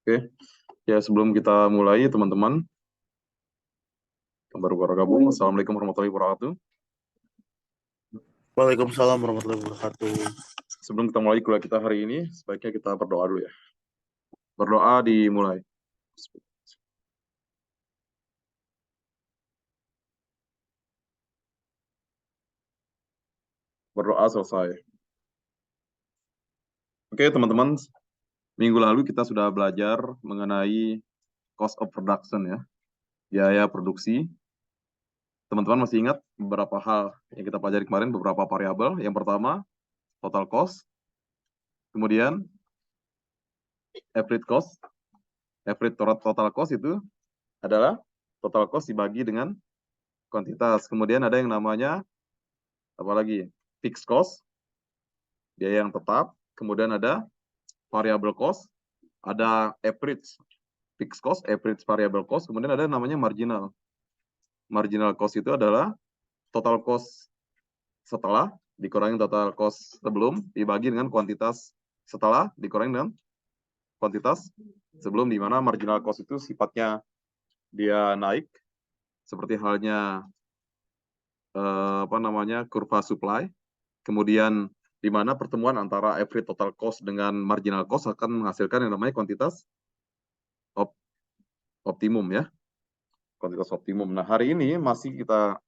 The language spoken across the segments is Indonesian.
Oke, ya sebelum kita mulai teman-teman yang baru gabung, Assalamualaikum warahmatullahi wabarakatuh. Waalaikumsalam warahmatullahi wabarakatuh. Sebelum kita mulai kuliah kita hari ini, sebaiknya kita berdoa dulu ya. Berdoa dimulai. Berdoa selesai. Oke teman-teman, minggu lalu kita sudah belajar mengenai cost of production ya, biaya produksi. Teman-teman masih ingat beberapa hal yang kita pelajari kemarin, beberapa variabel. Yang pertama, total cost. Kemudian, average cost. Average total cost itu adalah total cost dibagi dengan kuantitas. Kemudian ada yang namanya, apalagi, fixed cost, biaya yang tetap. Kemudian ada variable cost, ada average fixed cost, average variable cost. Kemudian ada yang namanya marginal. Marginal cost itu adalah total cost setelah dikurangi total cost sebelum dibagi dengan kuantitas setelah dikurangi dengan kuantitas sebelum, di mana marginal cost itu sifatnya dia naik seperti halnya kurva supply. Kemudian di mana pertemuan antara average total cost dengan marginal cost akan menghasilkan yang namanya kuantitas optimum ya. Kuantitas optimum. Nah, hari ini masih kita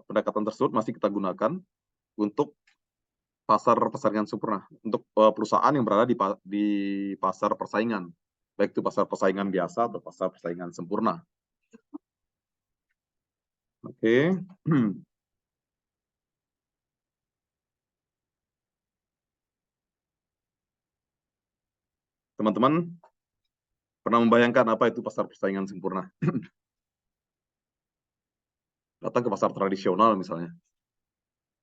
pendekatan tersebut masih kita gunakan untuk pasar persaingan sempurna, untuk perusahaan yang berada di pasar persaingan, baik itu pasar persaingan biasa atau pasar persaingan sempurna. Oke. Teman-teman pernah membayangkan apa itu pasar persaingan sempurna? Datang ke pasar tradisional misalnya.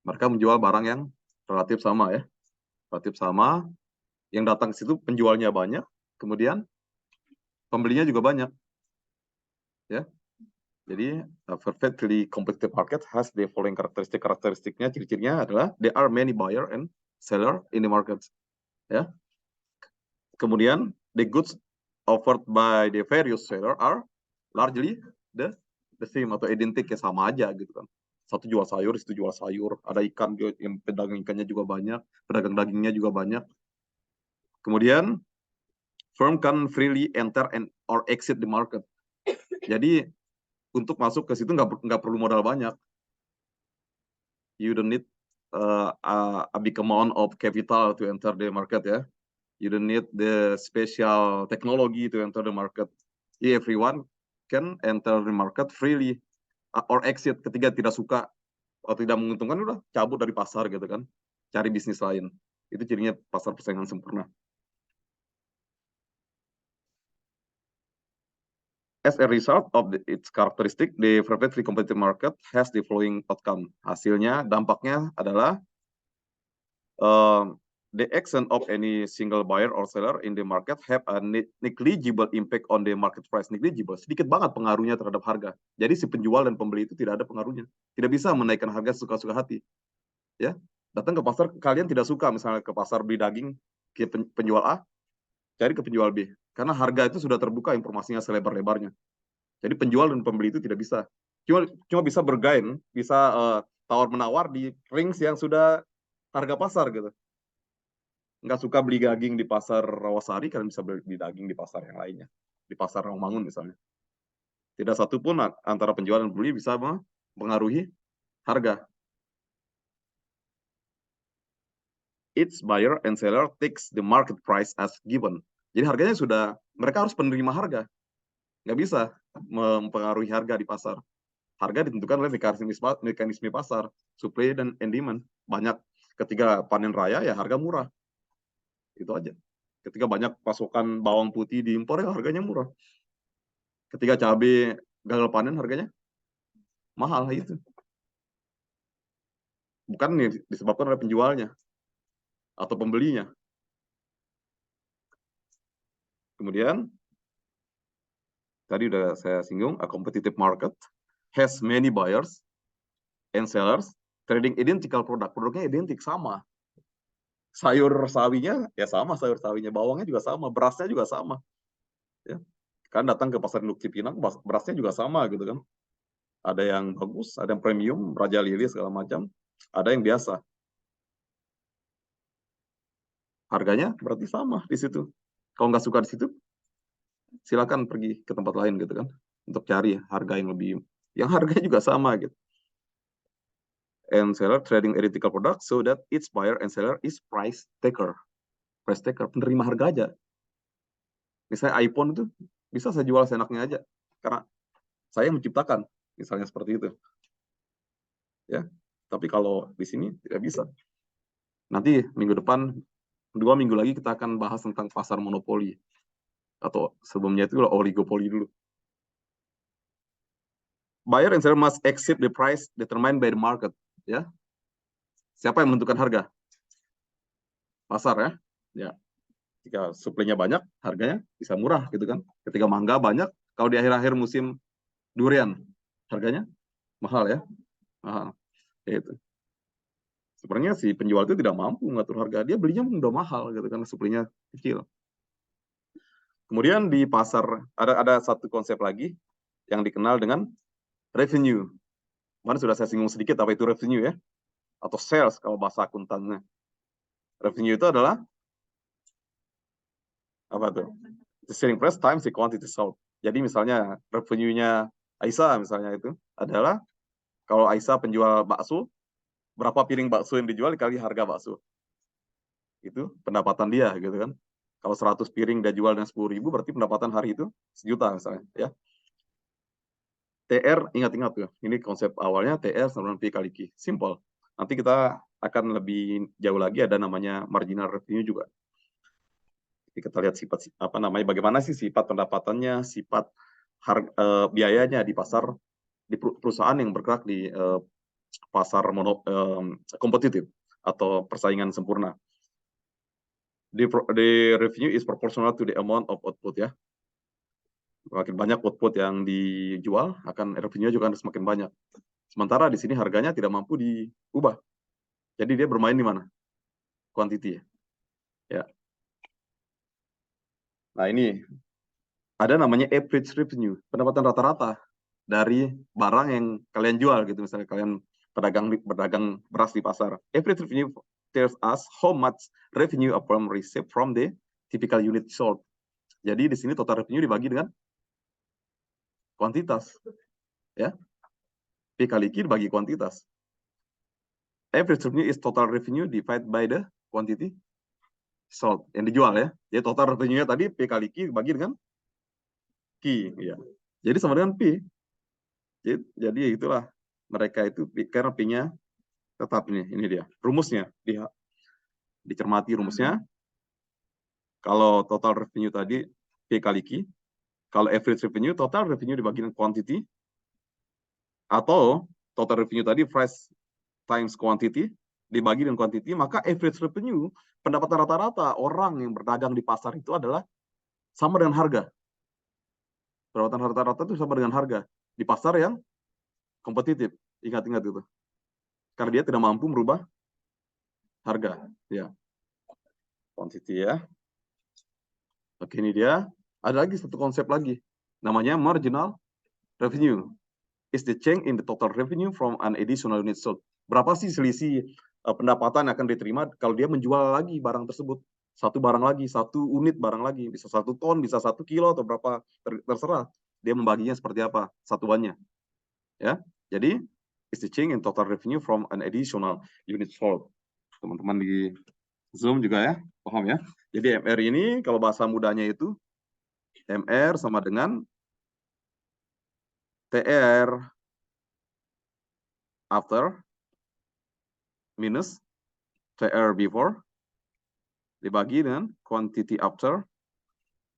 Mereka menjual barang yang relatif sama ya. Relatif sama, yang datang ke situ penjualnya banyak, kemudian pembelinya juga banyak. Ya. Jadi, a perfectly competitive market has the following karakteristiknya, ciri-cirinya adalah there are many buyer and seller in the market. Ya. Kemudian, the goods offered by the various seller are largely the same atau identik, ya sama aja gitu kan. Satu jual sayur, itu jual sayur, ada ikan, yang pedagang ikannya juga banyak, pedagang dagingnya juga banyak. Kemudian, firm can freely enter and or exit the market. Jadi, untuk masuk ke situ nggak perlu modal banyak. You don't need a big amount of capital to enter the market ya. You don't need the special technology to enter the market. Everyone can enter the market freely or exit ketika tidak suka atau tidak menguntungkan, udah cabut dari pasar gitu kan, cari bisnis lain. Itu cirinya pasar persaingan sempurna. As a result of its characteristic, the perfectly competitive market has the following outcome. Hasilnya, dampaknya adalah the action of any single buyer or seller in the market have a negligible impact on the market price. Negligible, sedikit banget pengaruhnya terhadap harga. Jadi si penjual dan pembeli itu tidak ada pengaruhnya. Tidak bisa menaikkan harga suka-suka hati. Ya, datang ke pasar, kalian tidak suka misalnya ke pasar beli daging ke penjual A, cari ke penjual B. Karena harga itu sudah terbuka informasinya selebar-lebarnya. Jadi penjual dan pembeli itu tidak bisa. Cuma bisa bergain, bisa tawar-menawar di range yang sudah harga pasar gitu. Nggak suka beli daging di pasar Rawasari, kalian bisa beli daging di pasar yang lainnya. Di pasar Rawamangun misalnya. Tidak satu pun antara penjual dan pembeli bisa mempengaruhi harga. Each buyer and seller takes the market price as given. Jadi harganya sudah, mereka harus penerima harga. Nggak bisa mempengaruhi harga di pasar. Harga ditentukan oleh mekanisme pasar, supply dan demand. Banyak ketika panen raya ya harga murah. Itu aja. Ketika banyak pasokan bawang putih diimpor ya harganya murah. Ketika cabai gagal panen harganya mahal itu. Bukan disebabkan oleh penjualnya atau pembelinya. Kemudian tadi udah saya singgung, a competitive market has many buyers and sellers trading identical product. Produknya identik sama. sayur sawinya ya sama, sayur sawinya, bawangnya juga sama, berasnya juga sama. Ya. Kan datang ke pasar induk Cipinang, berasnya juga sama gitu kan. Ada yang bagus, ada yang premium, Raja Lili segala macam, ada yang biasa. Harganya berarti sama di situ. Kalau nggak suka di situ, silakan pergi ke tempat lain gitu kan, untuk cari harga yang lebih, yang harganya juga sama gitu. And seller trading identical product so that each buyer and seller is price taker. Price taker, penerima harga aja. Misalnya iPhone itu bisa saya jual seenaknya aja, karena saya menciptakan, misalnya seperti itu. Ya, tapi kalau di sini tidak bisa. Nanti minggu depan, 2 minggu lagi kita akan bahas tentang pasar monopoli, atau sebelumnya itu oligopoli dulu. Buyer and seller must exceed the price determined by the market. Ya, siapa yang menentukan harga? Pasar ya. Ya, jika suplainya banyak, harganya bisa murah gitu kan. Ketika mangga banyak, kalau di akhir-akhir musim durian, harganya mahal ya, mahal. Itu. Sebenarnya si penjual itu tidak mampu mengatur harga, dia belinya udah mahal gitu kan, suplainya kecil. Kemudian di pasar ada satu konsep lagi yang dikenal dengan revenue. Kemarin sudah saya singgung sedikit apa itu revenue ya, atau sales kalau bahasa akuntannya. Revenue itu adalah apa tuh? The selling price times the quantity sold. Jadi misalnya revenue-nya Aisyah misalnya itu adalah kalau Aisyah penjual bakso, berapa piring bakso yang dijual dikali harga bakso. Itu pendapatan dia gitu kan. Kalau 100 piring dia jual dengan 10.000, berarti pendapatan hari itu 1 juta misalnya ya. TR, ingat-ingat tuh, ini konsep awalnya TR sama dengan P kali Q. Simple. Nanti kita akan lebih jauh lagi, ada namanya marginal revenue juga. Jadi kita lihat sifat apa namanya, bagaimana sih sifat pendapatannya, sifat biayanya di pasar, di perusahaan yang bergerak di pasar kompetitif atau persaingan sempurna. The revenue is proportional to the amount of output ya. Semakin banyak output yang dijual, akan revenue juga akan semakin banyak. Sementara di sini harganya tidak mampu diubah. Jadi dia bermain di mana? Quantity ya. Nah, ini ada namanya average revenue, pendapatan rata-rata dari barang yang kalian jual gitu. Misalnya kalian berdagang beras di pasar. Average revenue tells us how much revenue a firm receive from the typical unit sold. Jadi di sini total revenue dibagi dengan kuantitas. Ya. P kali Q dibagi kuantitas. Average revenue is total revenue divided by the quantity sold, yang dijual ya. Jadi total revenue-nya tadi P kali Q dibagi dengan Q ya. Jadi sama dengan P. Jadi itulah mereka itu, karena P-nya tetap ini dia. Rumusnya dicermati rumusnya. Kalau total revenue tadi P kali Q, kalau average revenue, total revenue dibagi dengan quantity, atau total revenue tadi price times quantity dibagi dengan quantity, maka average revenue, pendapatan rata-rata orang yang berdagang di pasar itu adalah sama dengan harga. Pendapatan rata-rata itu sama dengan harga di pasar yang kompetitif. Ingat-ingat itu. Karena dia tidak mampu merubah harga. Ya. Quantity ya. Oke, ini dia. Ada lagi satu konsep lagi. Namanya marginal revenue. Is the change in the total revenue from an additional unit sold. Berapa sih selisih pendapatan yang akan diterima kalau dia menjual lagi barang tersebut? Satu barang lagi, 1 unit barang lagi. Bisa 1 ton, bisa 1 kilo, atau berapa, terserah. Dia membaginya seperti apa satuannya. Ya, jadi is the change in total revenue from an additional unit sold. Teman-teman di Zoom juga ya, paham ya. Jadi MR ini kalau bahasa mudanya itu MR sama dengan TR after minus TR before dibagi dengan quantity after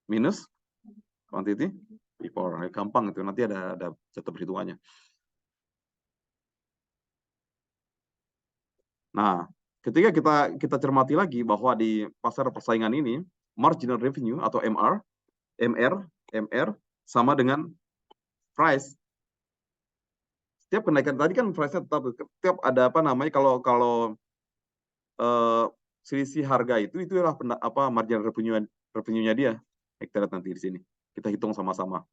minus quantity before. Gampang itu, nanti ada contoh perhitungannya. Nah, ketika kita cermati lagi bahwa di pasar persaingan ini marginal revenue atau MR sama dengan price. Setiap kenaikan tadi kan price-nya tetap ada apa namanya, kalau selisih harga itu adalah marginal revenue-nya dia. Kita lihat nanti di sini. Kita hitung sama-sama.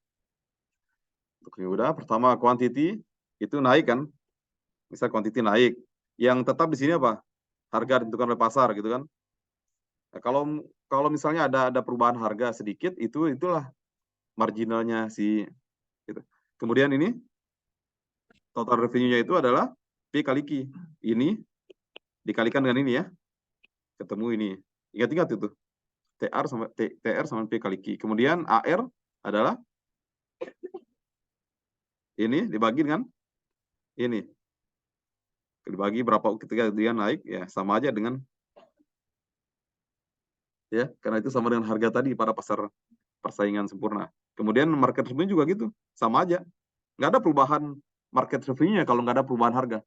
Oke, udah. Pertama quantity itu naik kan? Misal quantity naik. Yang tetap di sini apa? Harga ditentukan oleh pasar gitu kan? Nah, kalau misalnya ada perubahan harga sedikit, itulah marginalnya si gitu. Kemudian ini total revenue-nya itu adalah P kali Q. Ini dikalikan dengan ini ya. Ketemu ini. Ingat-ingat itu. TR sama P kali Q. Kemudian AR adalah ini dibagi dengan ini. Dibagi berapa ketika dia naik ya sama aja dengan ya, karena itu sama dengan harga tadi pada pasar persaingan sempurna. Kemudian market revenue juga gitu, sama aja. Nggak ada perubahan market revenue-nya kalau nggak ada perubahan harga.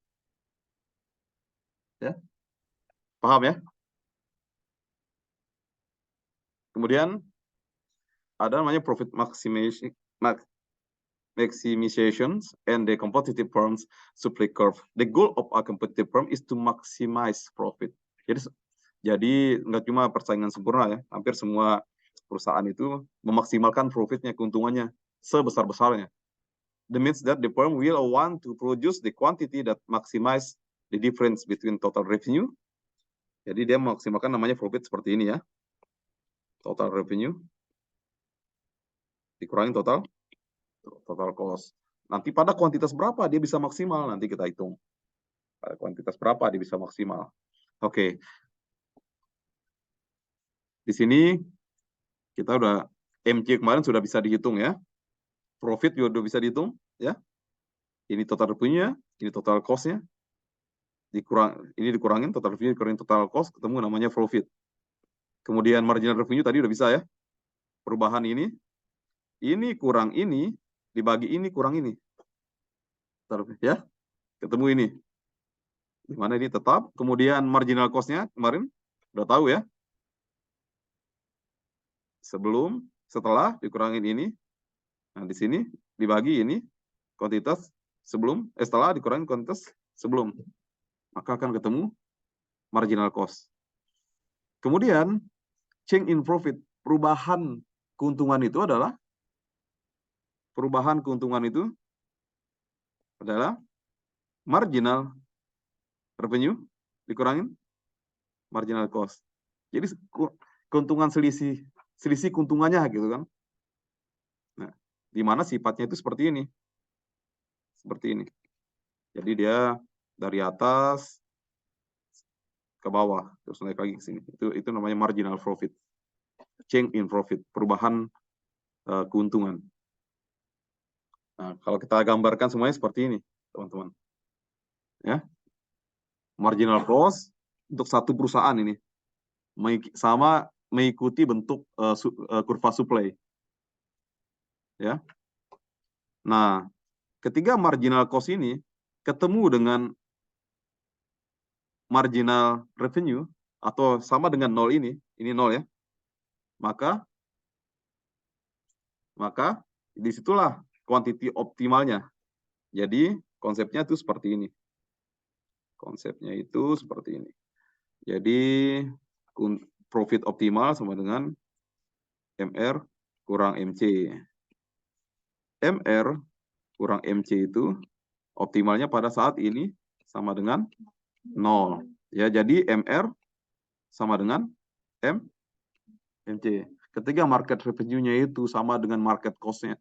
Ya, paham ya? Kemudian ada namanya profit maximizations and the competitive firms supply curve. The goal of a competitive firm is to maximize profit. Jadi nggak cuma persaingan sempurna ya, hampir semua perusahaan itu memaksimalkan profitnya, keuntungannya sebesar-besarnya. That means that the firm will want to produce the quantity that maximize the difference between total revenue. Jadi dia memaksimalkan namanya profit seperti ini ya. Total revenue dikurangi total cost. Nanti pada kuantitas berapa dia bisa maksimal, nanti kita hitung. Pada kuantitas berapa dia bisa maksimal. Oke. Di sini kita udah MC kemarin sudah bisa dihitung ya. Profit juga udah bisa dihitung ya. Ini total revenue-nya, ini total cost-nya. Ini dikurangin total revenue, dikurangin total cost, ketemu namanya profit. Kemudian marginal revenue tadi udah bisa ya. Perubahan ini kurang ini, dibagi ini kurang ini. Ya, ketemu ini. Di mana ini tetap. Kemudian marginal cost-nya kemarin udah tahu ya. Setelah dikurangin ini. Nah, di sini dibagi ini kuantitas setelah dikurangin kuantitas sebelum. Maka akan ketemu marginal cost. Kemudian change in profit, perubahan keuntungan itu adalah marginal revenue dikurangin marginal cost. Jadi keuntungan selisih keuntungannya gitu kan. Nah, di mana sifatnya itu seperti ini. Seperti ini. Jadi dia dari atas ke bawah terus naik lagi ke sini. Itu namanya marginal profit. Change in profit, perubahan keuntungan. Nah, kalau kita gambarkan semuanya seperti ini, teman-teman. Ya. Marginal cost untuk satu perusahaan ini sama mengikuti bentuk kurva supply. Ya. Nah, ketika marginal cost ini ketemu dengan marginal revenue atau sama dengan nol ini 0 ya, maka disitulah quantity optimalnya. Jadi konsepnya itu seperti ini. Konsepnya itu seperti ini. Jadi profit optimal sama dengan MR kurang MC. MR kurang MC itu optimalnya pada saat ini sama dengan 0. Ya, jadi MR sama dengan MC. Ketika market revenue-nya itu sama dengan market cost-nya,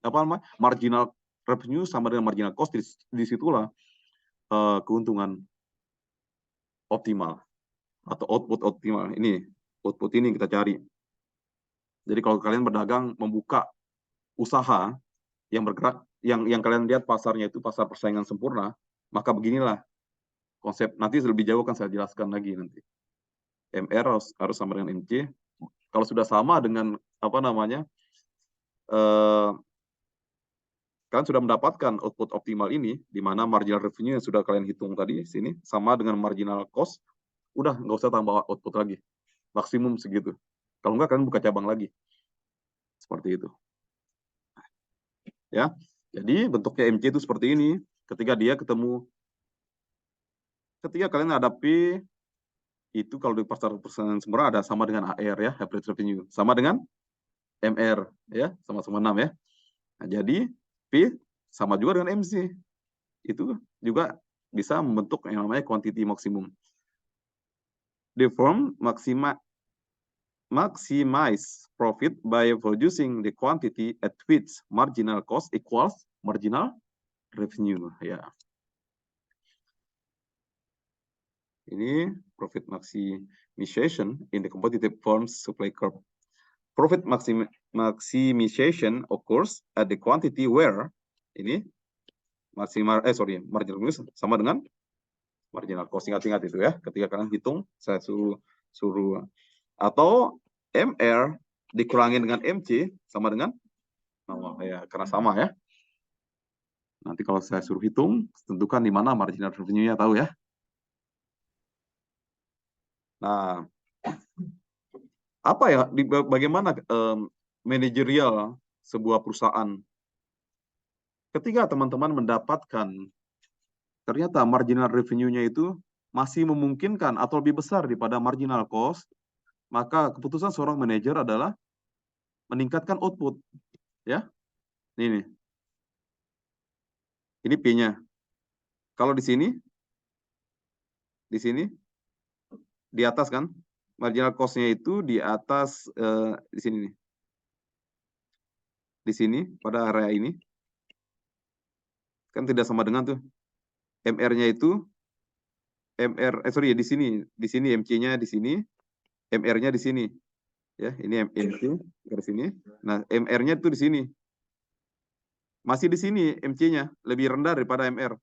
marginal revenue sama dengan marginal cost, disitulah keuntungan optimal atau output optimal. Ini output ini kita cari. Jadi kalau kalian berdagang, membuka usaha yang bergerak, yang kalian lihat pasarnya itu pasar persaingan sempurna, maka beginilah konsep. Nanti lebih jauh akan saya jelaskan lagi nanti. MR harus sama dengan MC. Kalau sudah sama dengan kalian sudah mendapatkan output optimal ini, di mana marginal revenue yang sudah kalian hitung tadi sini sama dengan marginal cost, udah nggak usah tambah output lagi, maksimum segitu. Kalau nggak kalian buka cabang lagi, seperti itu. Ya, jadi bentuknya MC itu seperti ini. Ketika kalian hadapi itu kalau di pasar persaingan sempurna ada sama dengan AR ya, average revenue, sama dengan MR ya, sama-sama 6 ya. Nah, jadi P sama juga dengan MC. Itu juga bisa membentuk yang namanya quantity maximum. The firm maximize profit by producing the quantity at which marginal cost equals marginal revenue ya. Ini profit maximization in the competitive firms supply curve. Profit maximization occurs at the quantity where ini marginal revenue sama dengan marginal cost. Ingat-ingat itu ya. Ketika kalian hitung, saya suruh atau MR dikurangi dengan MC sama dengan ya, karena sama ya. Nanti kalau saya suruh hitung, tentukan di mana marginal revenue-nya tahu ya. Nah, apa ya? Bagaimana manajerial sebuah perusahaan? Ketika teman-teman mendapatkan ternyata marginal revenue-nya itu masih memungkinkan atau lebih besar daripada marginal cost, maka keputusan seorang manajer adalah meningkatkan output. Ya, ini P-nya. Kalau di sini di atas kan, marginal cost-nya itu di atas di sini nih. Di sini pada area ini kan tidak sama dengan tuh MR-nya itu di sini MC-nya di sini, MR-nya di sini. Ya, ini MC garis sini. Nah, MR-nya itu di sini. Masih di sini MC-nya lebih rendah daripada MR.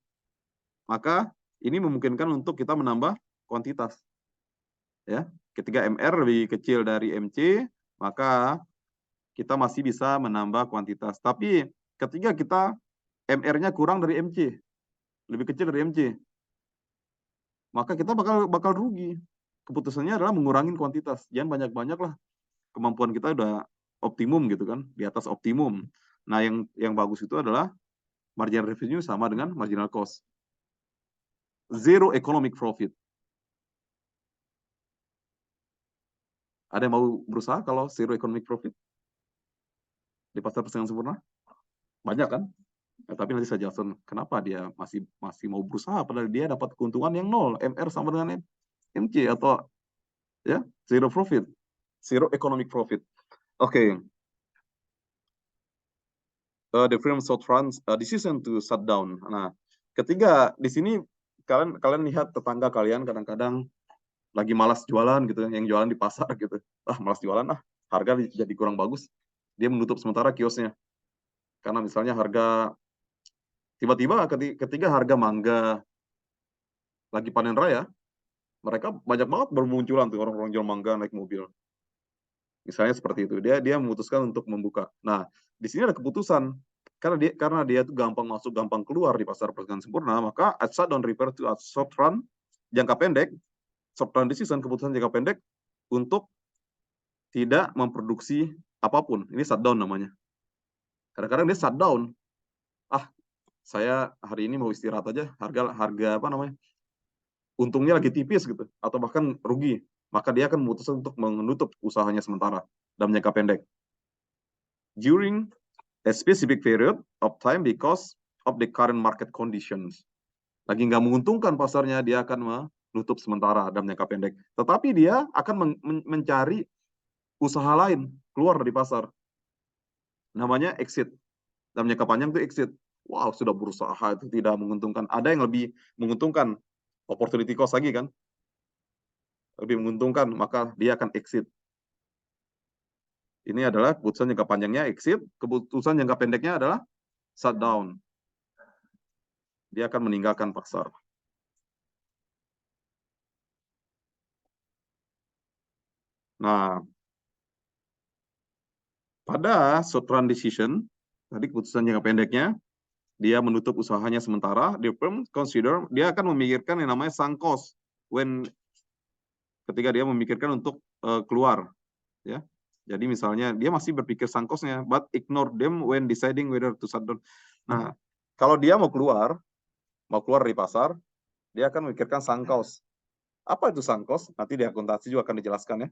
Maka ini memungkinkan untuk kita menambah kuantitas. Ya, ketika MR lebih kecil dari MC, maka kita masih bisa menambah kuantitas. Tapi ketika kita MR-nya kurang dari MC, lebih kecil dari MC, maka kita bakal rugi. Keputusannya adalah mengurangi kuantitas. Jangan banyak-banyak lah. Kemampuan kita udah optimum gitu kan, di atas optimum. Nah, yang bagus itu adalah marginal revenue sama dengan marginal cost. Zero economic profit. Ada yang mau berusaha kalau zero economic profit? Di pasar persaingan sempurna? Banyak kan? Ya, tapi nanti saya jelaskan kenapa dia masih mau berusaha padahal dia dapat keuntungan yang 0, MR sama dengan MC atau ya, zero profit. Zero economic profit. Oke. The firm short runs decision to shut down. Nah, ketiga di sini kalian lihat tetangga kalian kadang-kadang lagi malas jualan gitu, yang jualan di pasar gitu. Malas jualan harga jadi kurang bagus. Dia menutup sementara kiosnya. Karena misalnya harga tiba-tiba ketika harga mangga lagi panen raya, mereka banyak banget bermunculan tuh orang-orang jual mangga naik mobil. Misalnya seperti itu. Dia memutuskan untuk membuka. Nah, di sini ada keputusan karena dia tuh gampang masuk, gampang keluar di pasar persaingan sempurna, maka at shutdown refer to short run jangka pendek, short run decision keputusan jangka pendek untuk tidak memproduksi apapun. Ini shutdown namanya. Kadang-kadang dia shutdown. Saya hari ini mau istirahat aja, harga apa namanya? Untungnya lagi tipis gitu atau bahkan rugi. Maka dia akan memutuskan untuk menutup usahanya sementara dalam jangka pendek. During a specific period of time because of the current market conditions. Lagi nggak menguntungkan pasarnya, dia akan menutup sementara dalam jangka pendek. Tetapi dia akan mencari usaha lain keluar dari pasar. Namanya exit. Dalam jangka panjang itu exit. Wow, sudah berusaha itu tidak menguntungkan. Ada yang lebih menguntungkan, opportunity cost lagi kan. Lebih menguntungkan, maka dia akan exit. Ini adalah keputusan jangka panjangnya exit, keputusan jangka pendeknya adalah shutdown. Dia akan meninggalkan pasar. Nah, pada short run decision, tadi keputusan jangka pendeknya, dia menutup usahanya sementara, the firm consider, dia akan memikirkan yang namanya sunk cost ketika dia memikirkan untuk keluar. Ya. Jadi misalnya dia masih berpikir sunk cost-nya, but ignore them when deciding whether to shut down. Nah, kalau dia mau keluar dari pasar, dia akan memikirkan sunk cost. Apa itu sunk cost? Nanti di akuntansi juga akan dijelaskan ya.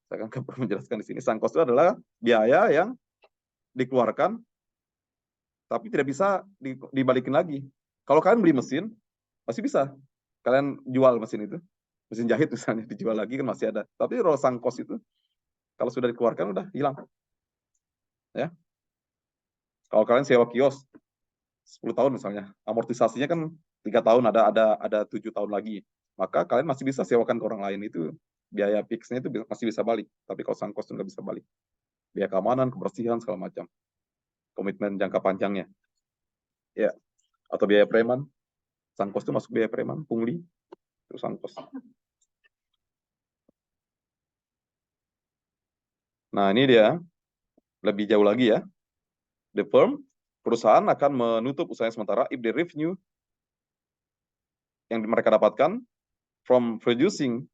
Saya akan perlu menjelaskan di sini. Sunk cost itu adalah biaya yang dikeluarkan tapi tidak bisa dibalikin lagi. Kalau kalian beli mesin, masih bisa. Kalian jual mesin itu. Mesin jahit misalnya, dijual lagi kan masih ada. Tapi kalau sunk cost itu, kalau sudah dikeluarkan, udah hilang. Ya. Kalau kalian sewa kios, 10 tahun misalnya, amortisasinya kan 3 tahun, ada 7 tahun lagi. Maka kalian masih bisa sewakan ke orang lain, itu biaya fixnya itu masih bisa balik. Tapi kalau sunk cost itu nggak bisa balik. Biaya keamanan, kebersihan, segala macam. Komitmen jangka panjangnya. Ya. Atau biaya preman. Sunk cost itu masuk biaya preman, pungli, itu sunk cost. Nah, ini dia. Lebih jauh lagi ya. The firm, perusahaan akan menutup usahanya sementara if the revenue yang mereka dapatkan from producing,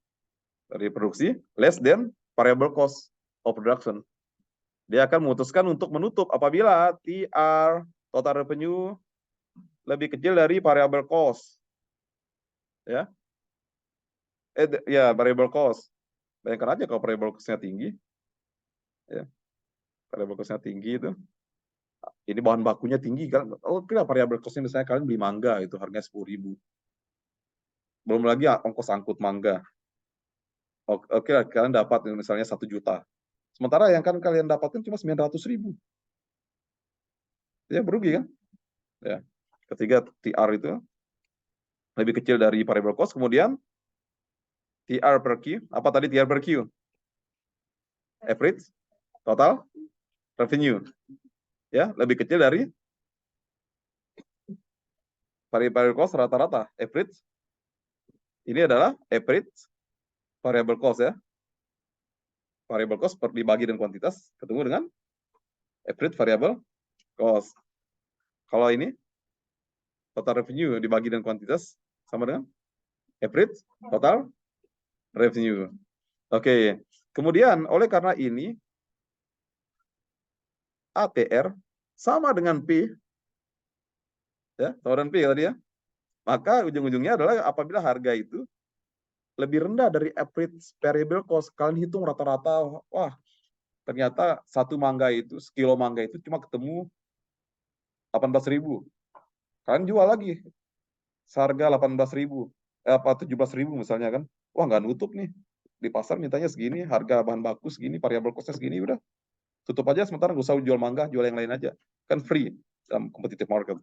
dari produksi, less than variable cost of production. Dia akan memutuskan untuk menutup apabila TR, total revenue, lebih kecil dari variable cost. Ya, variable cost. Bayangkan aja kalau variable cost-nya tinggi. Ya, variable cost-nya tinggi itu. Ini bahan bakunya tinggi kan. Oh, kira variable cost-nya misalnya kalian beli mangga itu harganya 10.000. Belum lagi ongkos angkut mangga. Oke, kalian dapat misalnya 1 juta. Sementara yang kan kalian dapatkan cuma 900.000. Ya, berugi kan? Ya. Ketiga, TR itu lebih kecil dari variable cost. Kemudian TR per Q. Apa tadi TR per Q? Average total revenue. Ya, lebih kecil dari variable cost rata-rata. Average. Ini adalah average variable cost ya. Variable cost dibagi dengan kuantitas ketemu dengan average variable cost. Kalau ini total revenue dibagi dengan kuantitas sama dengan average total revenue. Oke. Kemudian oleh karena ini ATR sama dengan P, ya, sama dengan P tadi ya. Maka ujung-ujungnya adalah apabila harga itu lebih rendah dari average variable cost, kalian hitung rata-rata, wah ternyata satu mangga itu, sekilo mangga itu cuma ketemu 18.000. Kalian jual lagi seharga 18.000, apa 17.000 misalnya kan, wah nggak nutup nih. Di pasar mintanya segini, harga bahan baku segini, variable cost-nya segini, udah tutup aja sementara, nggak usah jual mangga, jual yang lain aja. Kan free dalam competitive market.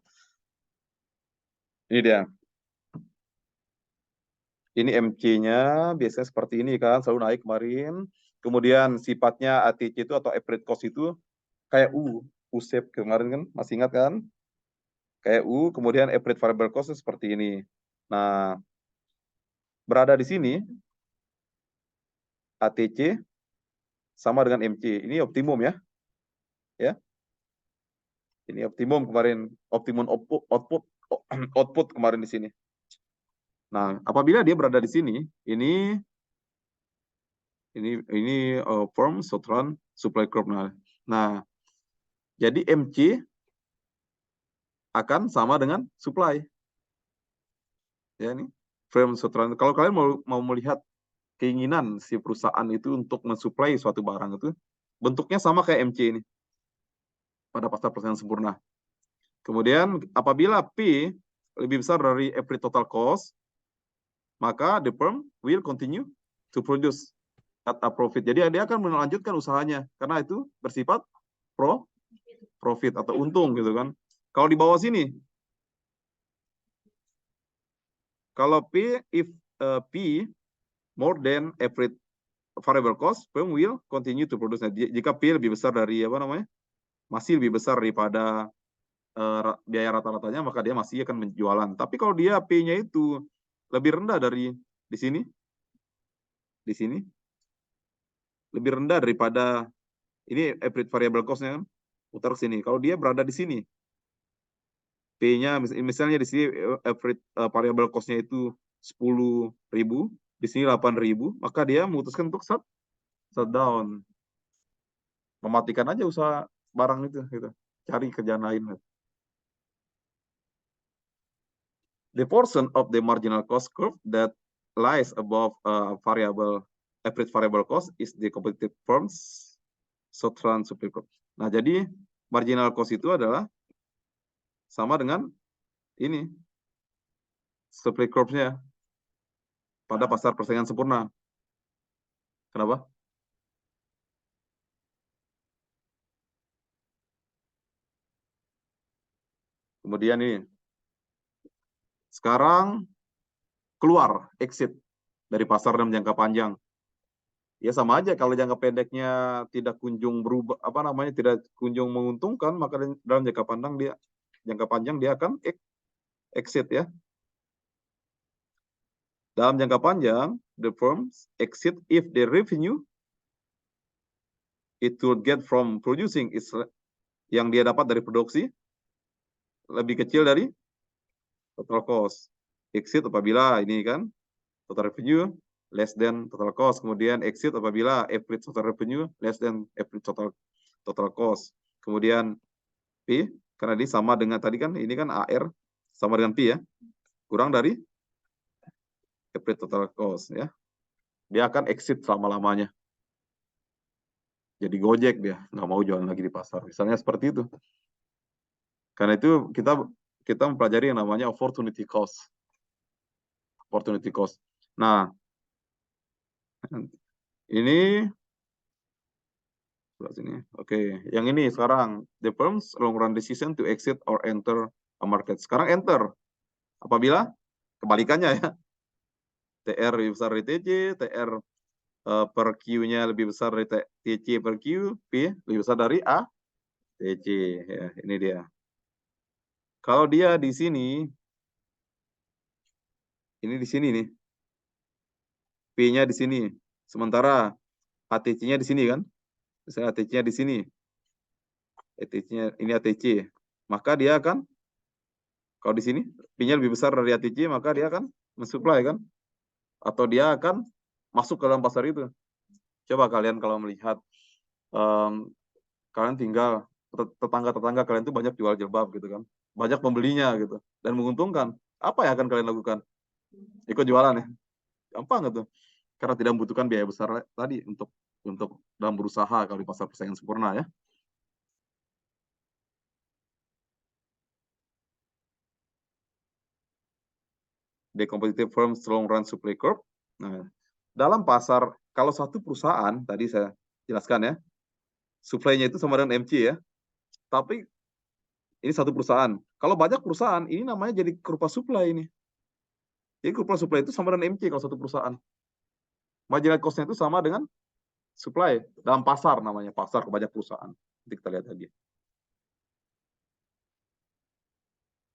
Ini dia. Ini MC-nya biasanya seperti ini kan, selalu naik kemarin. Kemudian sifatnya ATC itu atau average cost itu kayak U-shape kemarin kan, masih ingat kan? Kayak U, kemudian average variable cost seperti ini. Nah, berada di sini ATC sama dengan MC. Ini optimum ya. Ya. Ini optimum kemarin, optimum output kemarin di sini. Nah, apabila dia berada di sini, ini firm Southern supply curve. Nah, jadi MC akan sama dengan supply. Ya, ini firm Southern. Kalau kalian mau melihat keinginan si perusahaan itu untuk mensuplai suatu barang itu, bentuknya sama kayak MC ini pada pasar persaingan sempurna. Kemudian apabila P lebih besar dari average total cost, maka the firm will continue to produce at a profit. Jadi dia akan melanjutkan usahanya karena itu bersifat profit atau untung gitu kan. Kalau di bawah sini, kalau if P more than average variable cost, firm will continue to produce. Nah, jika P lebih besar dari masih lebih besar daripada biaya rata-ratanya, maka dia masih akan menjualan. Tapi kalau dia P-nya itu lebih rendah dari di sini, lebih rendah daripada ini average variable cost-nya kan, putar ke sini. Kalau dia berada di sini, P-nya misalnya di sini average variable cost-nya itu 10.000, di sini 8.000, maka dia memutuskan untuk shutdown. Mematikan aja usaha barang itu gitu. Cari kerjaan lain. The portion of the marginal cost curve that lies above average variable cost is the competitive firms short run supply curve. Nah, jadi marginal cost itu adalah sama dengan ini supply curve-nya pada pasar persaingan sempurna. Kenapa? Kemudian ini. Sekarang keluar, exit dari pasar dalam jangka panjang. Ya sama aja kalau jangka pendeknya tidak kunjung berubah, tidak kunjung menguntungkan, maka dalam jangka panjang dia akan exit ya. Dalam jangka panjang, the firms exit if the revenue it would get from producing is yang dia dapat dari produksi lebih kecil dari total cost. Exit apabila ini kan total revenue less than total cost. Kemudian exit apabila average total revenue less than average total cost. Kemudian P, karena ini sama dengan tadi kan, ini kan AR sama dengan P ya, kurang dari average total cost ya. Dia akan exit selama-lamanya. Jadi Gojek dia, nggak mau jualan lagi di pasar. Misalnya seperti itu. Karena itu kita mempelajari yang namanya opportunity cost. Opportunity cost. Nah, ini sini. Oke, yang ini sekarang the firm's long run decision to exit or enter a market. Sekarang enter. Apabila kebalikannya ya. TR lebih besar dari TC, TR per Q-nya lebih besar dari TC per Q, P lebih besar dari A, TC. Ya, ini dia. Kalau dia di sini, ini di sini nih. P-nya di sini. Sementara ATC-nya di sini kan. Misalnya ATC-nya di sini. ATC-nya ini ATC. Maka dia akan, kalau di sini P-nya lebih besar dari ATC, maka dia akan mensuplai kan. Atau dia akan masuk ke dalam pasar itu. Coba kalian kalau melihat, kalian tinggal, tetangga-tetangga kalian itu banyak jual jilbab gitu kan. Banyak pembelinya gitu. Dan menguntungkan. Apa yang akan kalian lakukan? Ikut jualan ya. Gampang gitu. Karena tidak membutuhkan biaya besar tadi untuk dalam berusaha kalau di pasar persaingan sempurna ya. The competitive firms long run supply curve. Nah, dalam pasar, kalau satu perusahaan, tadi saya jelaskan ya, supply-nya itu sama dengan MC ya. Tapi ini satu perusahaan. Kalau banyak perusahaan, ini namanya jadi kurva supply ini. Jadi kurva supply itu sama dengan MC kalau satu perusahaan. Marginal cost-nya itu sama dengan supply. Dalam pasar namanya, pasar ke banyak perusahaan. Nanti kita lihat lagi.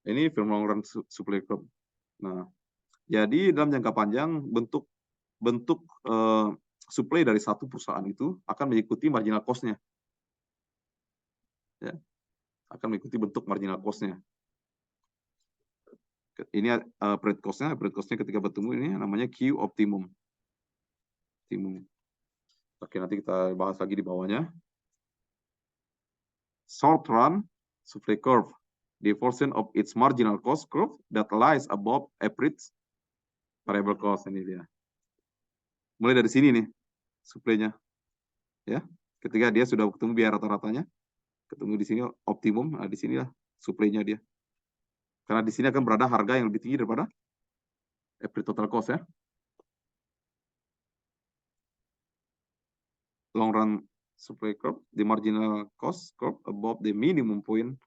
Ini film long run supply curve. Nah, jadi dalam jangka panjang bentuk supply dari satu perusahaan itu akan mengikuti marginal cost-nya. Ya, akan mengikuti bentuk marginal cost-nya. Ini spread cost-nya ketika bertemu ini namanya Q optimum. Oke, nanti kita bahas lagi di bawahnya. Short run supply curve, the portion of its marginal cost curve that lies above average variable cost. Ini dia. Mulai dari sini nih supply-nya. Ya, ketika dia sudah ketemu biaya rata-ratanya, ketemu di sini optimum, nah di sinilah supply-nya dia. Karena di sini akan berada harga yang lebih tinggi daripada average total cost ya. Long run supply curve, the marginal cost curve above the minimum point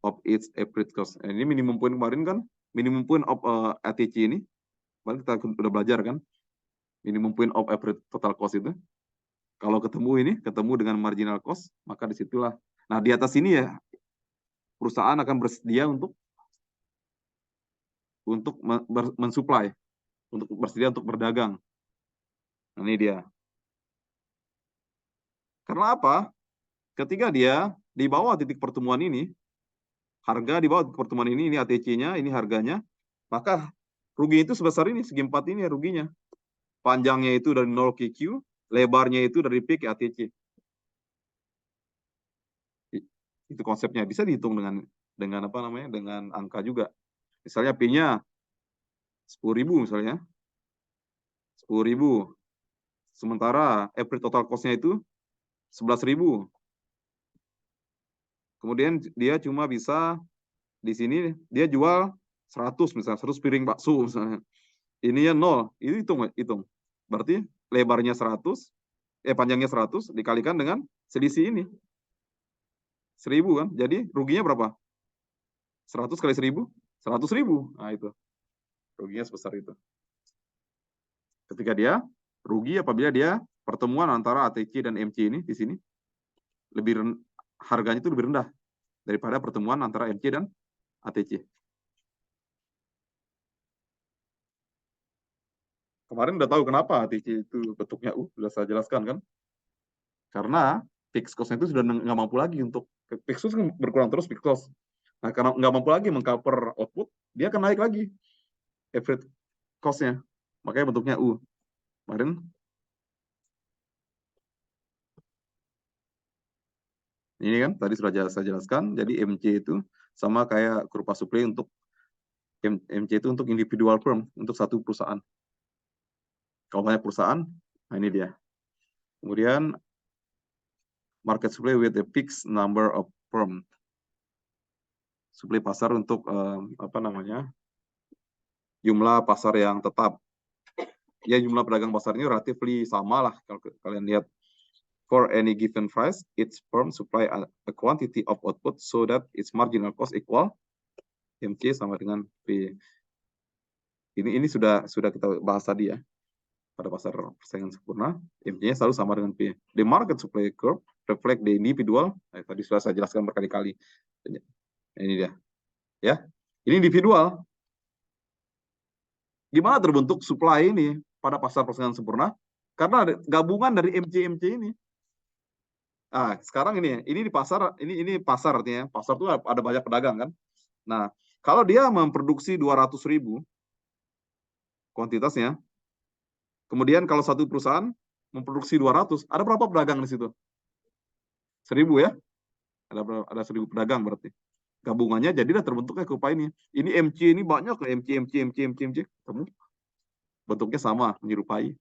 of its average cost. Nah, ini minimum point kemarin kan, minimum point of ATC ini, kemarin kita udah belajar kan, minimum point of average total cost itu. Kalau ketemu dengan marginal cost, maka disitulah. Nah, di atas ini ya, perusahaan akan bersedia untuk mensuplai, untuk bersedia untuk berdagang. Nah, ini dia. Karena apa? Ketika dia di bawah titik pertemuan ini, harga di bawah pertemuan ini ATC-nya, ini harganya, maka rugi itu sebesar ini, segi 4 ini ya ruginya. Panjangnya itu dari 0 ke Q, lebarnya itu dari P ke ATC. Itu konsepnya, bisa dihitung dengan apa namanya, dengan angka juga. Misalnya P-nya 10.000 misalnya, 10.000. Sementara average total cost-nya itu 11.000. Kemudian dia cuma bisa di sini dia jual 100 misalnya, 100 piring bakso misalnya. Ininya 0. Ini hitung. Berarti lebarnya 100, panjangnya 100 dikalikan dengan selisih ini. 1.000 kan? Jadi ruginya berapa? 100 kali 1.000? 100.000. Nah, itu. Ruginya sebesar itu. Ketika dia rugi apabila dia pertemuan antara ATC dan MC ini di sini harganya itu lebih rendah daripada pertemuan antara MC dan ATC. Kemarin udah tahu kenapa ATC itu bentuknya sudah saya jelaskan kan? Karena fixed cost-nya itu sudah nggak mampu lagi untuk fixed cost berkurang terus fixed cost. Nah, karena nggak mampu lagi mengcover output, dia akan naik lagi average cost-nya. Makanya bentuknya U. Kemarin ini kan tadi sudah saya jelaskan. Jadi MC itu sama kayak kurva supply untuk MC itu untuk individual firm, untuk satu perusahaan. Kalau banyak perusahaan, nah ini dia. Kemudian market supply with a fixed number of firm. Supply pasar untuk jumlah pasar yang tetap. Ya, jumlah pedagang pasar ini relatively sama lah kalau kalian lihat. For any given price, each firm supply a quantity of output so that its marginal cost equal MC sama dengan P. Ini sudah kita bahas tadi ya. Pada pasar persaingan sempurna, MC-nya selalu sama dengan P. The market supply curve reflect the individual. Tadi sudah saya jelaskan berkali-kali. Ini dia. Ya. Ini individual. Gimana terbentuk supply ini pada pasar persaingan sempurna? Karena ada gabungan dari MC ini. Nah, sekarang ini di pasar, ini pasar artinya. Pasar itu ada banyak pedagang kan. Nah, kalau dia memproduksi 200.000 kuantitasnya, kemudian kalau satu perusahaan memproduksi 200, ada berapa pedagang di situ? 1.000 ya? Ada 1.000 pedagang berarti. Gabungannya jadilah terbentuknya kurva ini. Ini MC ini banyak MC. Bentuknya sama, menyerupai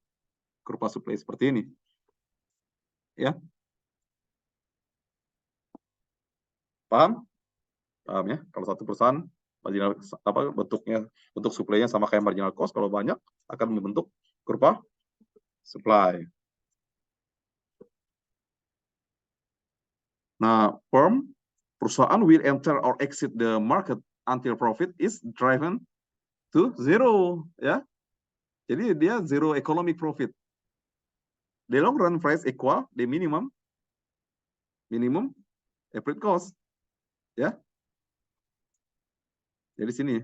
kurva supply seperti ini. Ya. Paham? Paham ya? Kalau satu perusahaan marginal bentuknya untuk supply-nya sama kayak marginal cost, kalau banyak akan membentuk kurva supply. Nah, perusahaan will enter or exit the market until profit is driven to zero, ya. Jadi dia zero economic profit. The long run price equal the minimum average cost, ya. Jadi sini.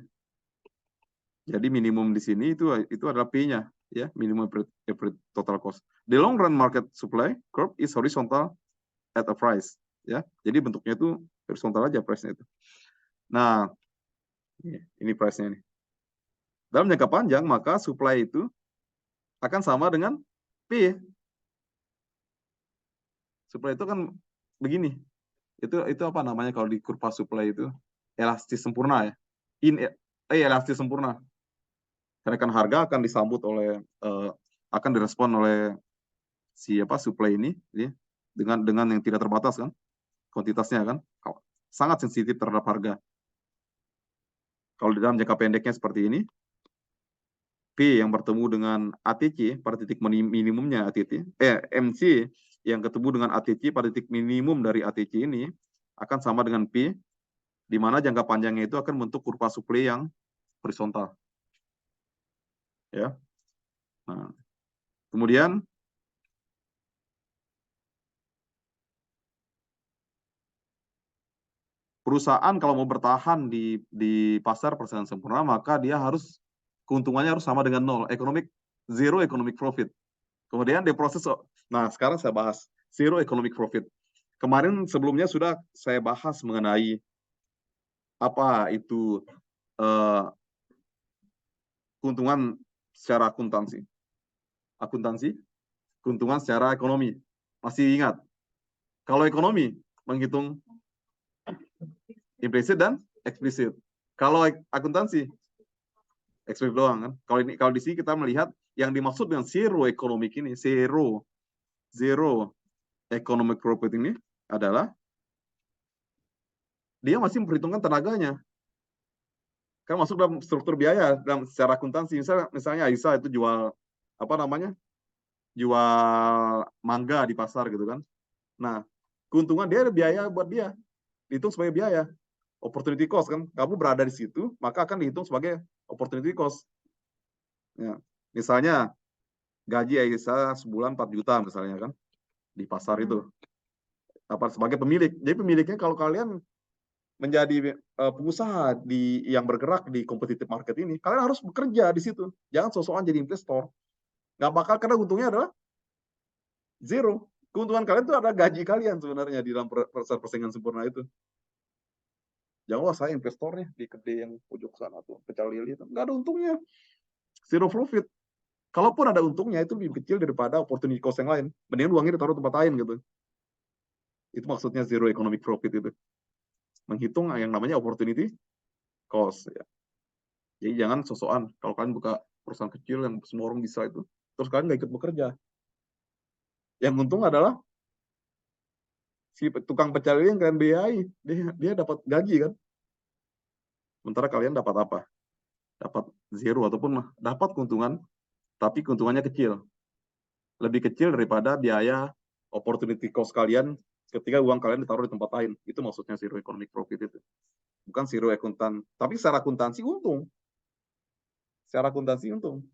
Jadi minimum di sini itu adalah P-nya, ya, minimum average total cost. The long run market supply curve is horizontal at a price, ya. Jadi bentuknya itu horizontal aja price-nya itu. Nah, ini price-nya nih. Dalam jangka panjang maka supply itu akan sama dengan P. Supply itu kan begini. Itu apa namanya kalau di kurva supply itu? Elastis sempurna ya. Elastis sempurna. Kenaikan harga akan disambut oleh akan direspon oleh supply ini ya, dengan yang tidak terbatas kan. Kuantitasnya kan sangat sensitif terhadap harga. Kalau di dalam jangka pendeknya seperti ini, P yang bertemu dengan ATC pada titik minimumnya ATC, MC yang ketemu dengan ATC pada titik minimum dari ATC ini akan sama dengan P, di mana jangka panjangnya itu akan bentuk kurva supply yang horizontal. Ya. Nah, kemudian perusahaan kalau mau bertahan di pasar persaingan sempurna, maka dia harus keuntungannya harus sama dengan nol, zero economic profit. Kemudian di proses, nah sekarang saya bahas zero economic profit. Kemarin sebelumnya sudah saya bahas mengenai apa itu keuntungan secara akuntansi, keuntungan secara ekonomi. Masih ingat? Kalau ekonomi menghitung implisit dan eksplisit. Kalau akuntansi eksplisit doang kan. Kalau di sini kita melihat yang dimaksud dengan zero economic ini, zero economic profit ini adalah dia masih memperhitungkan tenaganya. Kan masuk dalam struktur biaya dalam secara akuntansi. Misalnya Aisyah itu jual apa namanya? Jual mangga di pasar gitu kan. Nah, keuntungan dia ada biaya buat dia. Dihitung sebagai biaya. Opportunity cost kan. Kamu berada di situ, maka akan dihitung sebagai opportunity cost. Ya. Misalnya gaji Aisyah sebulan 4 juta misalnya kan di pasar itu. Apa sebagai pemilik. Jadi pemiliknya kalau kalian menjadi pengusaha yang bergerak di competitive market ini, kalian harus bekerja di situ. Jangan sok-sokan jadi investor. Nggak bakal, karena untungnya adalah zero. Keuntungan kalian itu adalah gaji kalian sebenarnya di dalam persaingan sempurna itu. Jangan, wah saya investornya di kedai yang pojok sana tuh, pecel lili itu. Nggak ada untungnya. Zero profit. Kalaupun ada untungnya, itu lebih kecil daripada opportunity cost yang lain. Mendingan uangnya ditaruh tempat lain gitu. Itu maksudnya zero economic profit itu. Menghitung yang namanya opportunity cost. Ya. Jadi jangan sosokan. Kalau kalian buka perusahaan kecil yang semua orang bisa itu, terus kalian nggak ikut bekerja. Yang untung adalah si tukang pecel lili yang kalian biayai. Dia dapat gaji kan. Sementara kalian dapat apa? Dapat zero ataupun dapat keuntungan, tapi keuntungannya kecil. Lebih kecil daripada biaya opportunity cost kalian ketika uang kalian ditaruh di tempat lain. Itu maksudnya zero economic profit itu. Bukan zero akuntan. Tapi secara akuntansi untung. Secara akuntansi untung.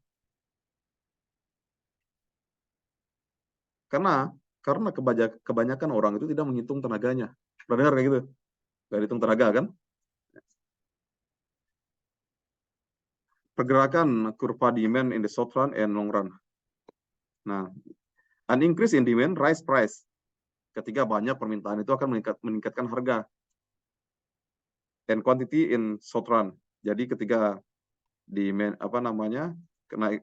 Karena kebanyakan orang itu tidak menghitung tenaganya. Pernah dengar kayak gitu? Nggak hitung tenaga kan? Pergerakan kurva demand in the short run and long run. Nah, an increase in demand rise price. Ketika banyak permintaan itu akan meningkatkan harga. And quantity in short run. Jadi ketika demand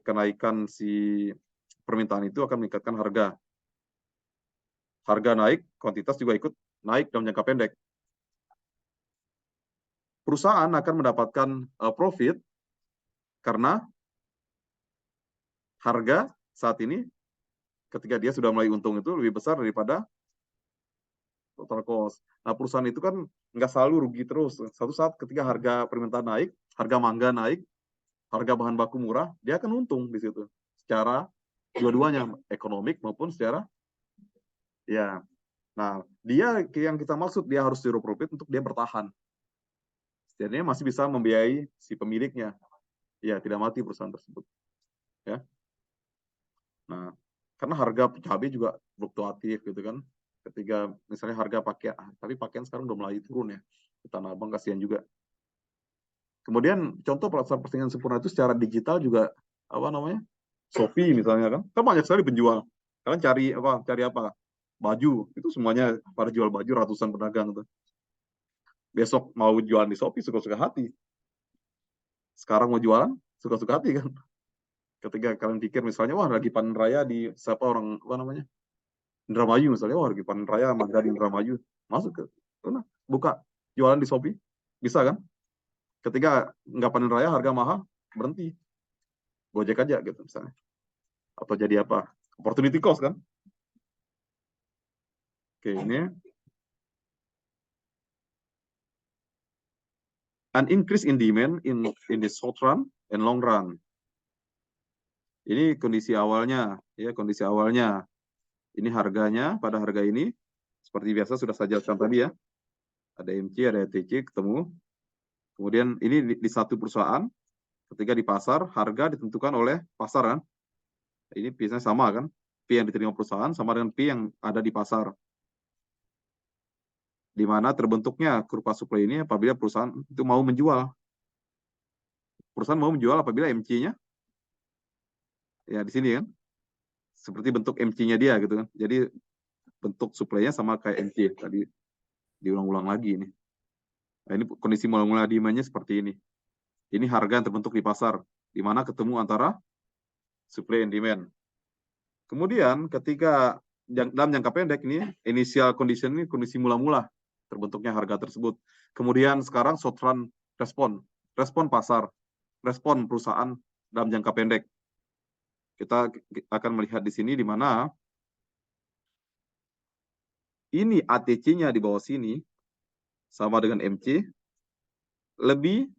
kenaikan si permintaan itu akan meningkatkan harga. Harga naik, kuantitas juga ikut naik dalam jangka pendek. Perusahaan akan mendapatkan profit karena harga saat ini ketika dia sudah mulai untung itu lebih besar daripada total cost. Nah, perusahaan itu kan nggak selalu rugi terus. Satu saat ketika harga permintaan naik, harga mangga naik, harga bahan baku murah, dia akan untung di situ. Secara dua-duanya, ekonomik maupun secara ya. Nah, dia yang kita maksud dia harus zero profit untuk dia bertahan. Setidaknya masih bisa membiayai si pemiliknya. Ya, tidak mati perusahaan tersebut. Ya. Nah, karena harga cabai juga fluktuatif gitu kan. Ketika misalnya harga pakaian, tapi pakaian sekarang udah mulai turun ya. Di Tanah Abang kasihan juga. Kemudian contoh pasar persaingan sempurna itu secara digital juga apa namanya? Shopee misalnya kan. Kan banyak sekali penjual. Kalian cari apa? Baju. Itu semuanya pada jual baju ratusan pedagang tuh. Besok mau jualan di Shopee suka-suka hati. Sekarang mau jualan suka-suka hati kan. Ketika kalian pikir misalnya wah lagi panen raya di siapa orang apa namanya? Indramayu misalnya, wah lagi panen raya mangga di Indramayu. Masuk ke sana, buka jualan di Shopee. Bisa kan? Ketika nggak panen raya harga mahal, berhenti. Gojek aja gitu misalnya. Atau jadi apa? Opportunity cost kan? Oke, ini an increase in demand in the short run and long run. Ini kondisi awalnya, ya kondisi awalnya. Ini harganya pada harga ini seperti biasa sudah saya jelaskan tadi ya. Ada MC, ada ETC ketemu. Kemudian ini di satu perusahaan, ketika di pasar harga ditentukan oleh pasar kan. Ini biasanya sama kan. P yang diterima perusahaan sama dengan P yang ada di pasar. Di mana terbentuknya kurva supply ini apabila perusahaan itu mau menjual. Perusahaan mau menjual apabila MC-nya ya di sini kan. Seperti bentuk MC-nya dia gitu kan. Jadi bentuk supply-nya sama kayak MC tadi diulang-ulang lagi ini. Nah, ini kondisi mula-mula demand-nya seperti ini. Ini harga yang terbentuk di pasar di mana ketemu antara supply and demand. Kemudian ketika dalam jangka pendek ini initial condition ini kondisi mula-mula terbentuknya harga tersebut. Kemudian sekarang short run respon pasar, respon perusahaan dalam jangka pendek. Kita akan melihat di sini di mana ini ATC-nya di bawah sini sama dengan MC lebih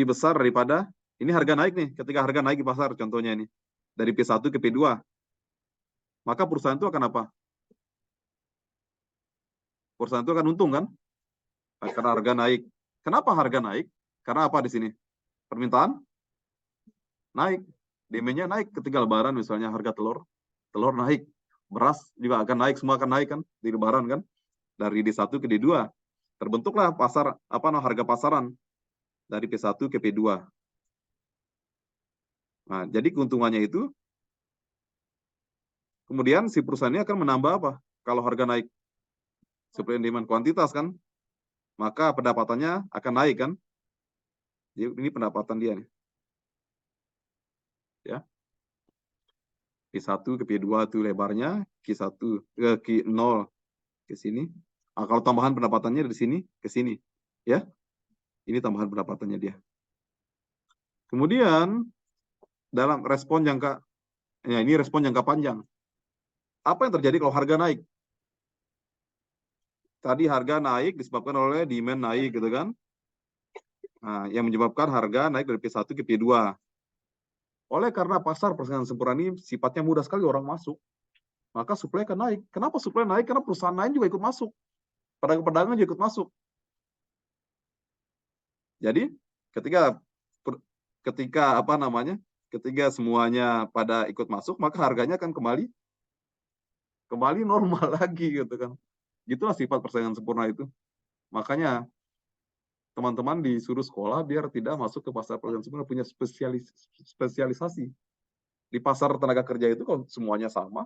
besar daripada ini harga naik nih. Ketika harga naik di pasar contohnya ini dari P1 ke P2, maka perusahaan itu akan apa? Perusahaan itu akan untung kan? Karena harga naik. Kenapa harga naik? Karena apa di sini? Permintaan naik, demand-nya naik ketika lebaran misalnya harga telur naik, beras juga akan naik, semua akan naik kan di lebaran kan, dari D1 ke D2 terbentuklah pasar harga pasaran dari P1 ke P2. Nah, jadi keuntungannya itu kemudian si perusahaannya akan menambah apa? Kalau harga naik, supply and demand kuantitas kan, maka pendapatannya akan naik kan. Jadi ini pendapatan dia nih. Ya. Q1 ke P2 itu lebarnya, Q1 ke Q0 ke sini. Nah, kalau tambahan pendapatannya dari sini ke sini, ya. Ini tambahan pendapatannya dia. Kemudian dalam respon jangka, ya ini respon jangka panjang. Apa yang terjadi kalau harga naik? Tadi harga naik disebabkan oleh demand naik gitu kan. Nah, yang menyebabkan harga naik dari P1 ke P2. Oleh karena pasar persaingan sempurna ini sifatnya mudah sekali orang masuk, maka supply akan naik. Kenapa supply naik? Karena perusahaan lain juga ikut masuk. Pedagang-pedagang juga ikut masuk. Jadi ketika ketika semuanya pada ikut masuk, maka harganya akan kembali normal lagi gitu kan. Gitulah sifat persaingan sempurna itu. Makanya teman-teman disuruh sekolah biar tidak masuk ke pasar persaingan sempurna, punya spesialisasi. Di pasar tenaga kerja itu kalau semuanya sama,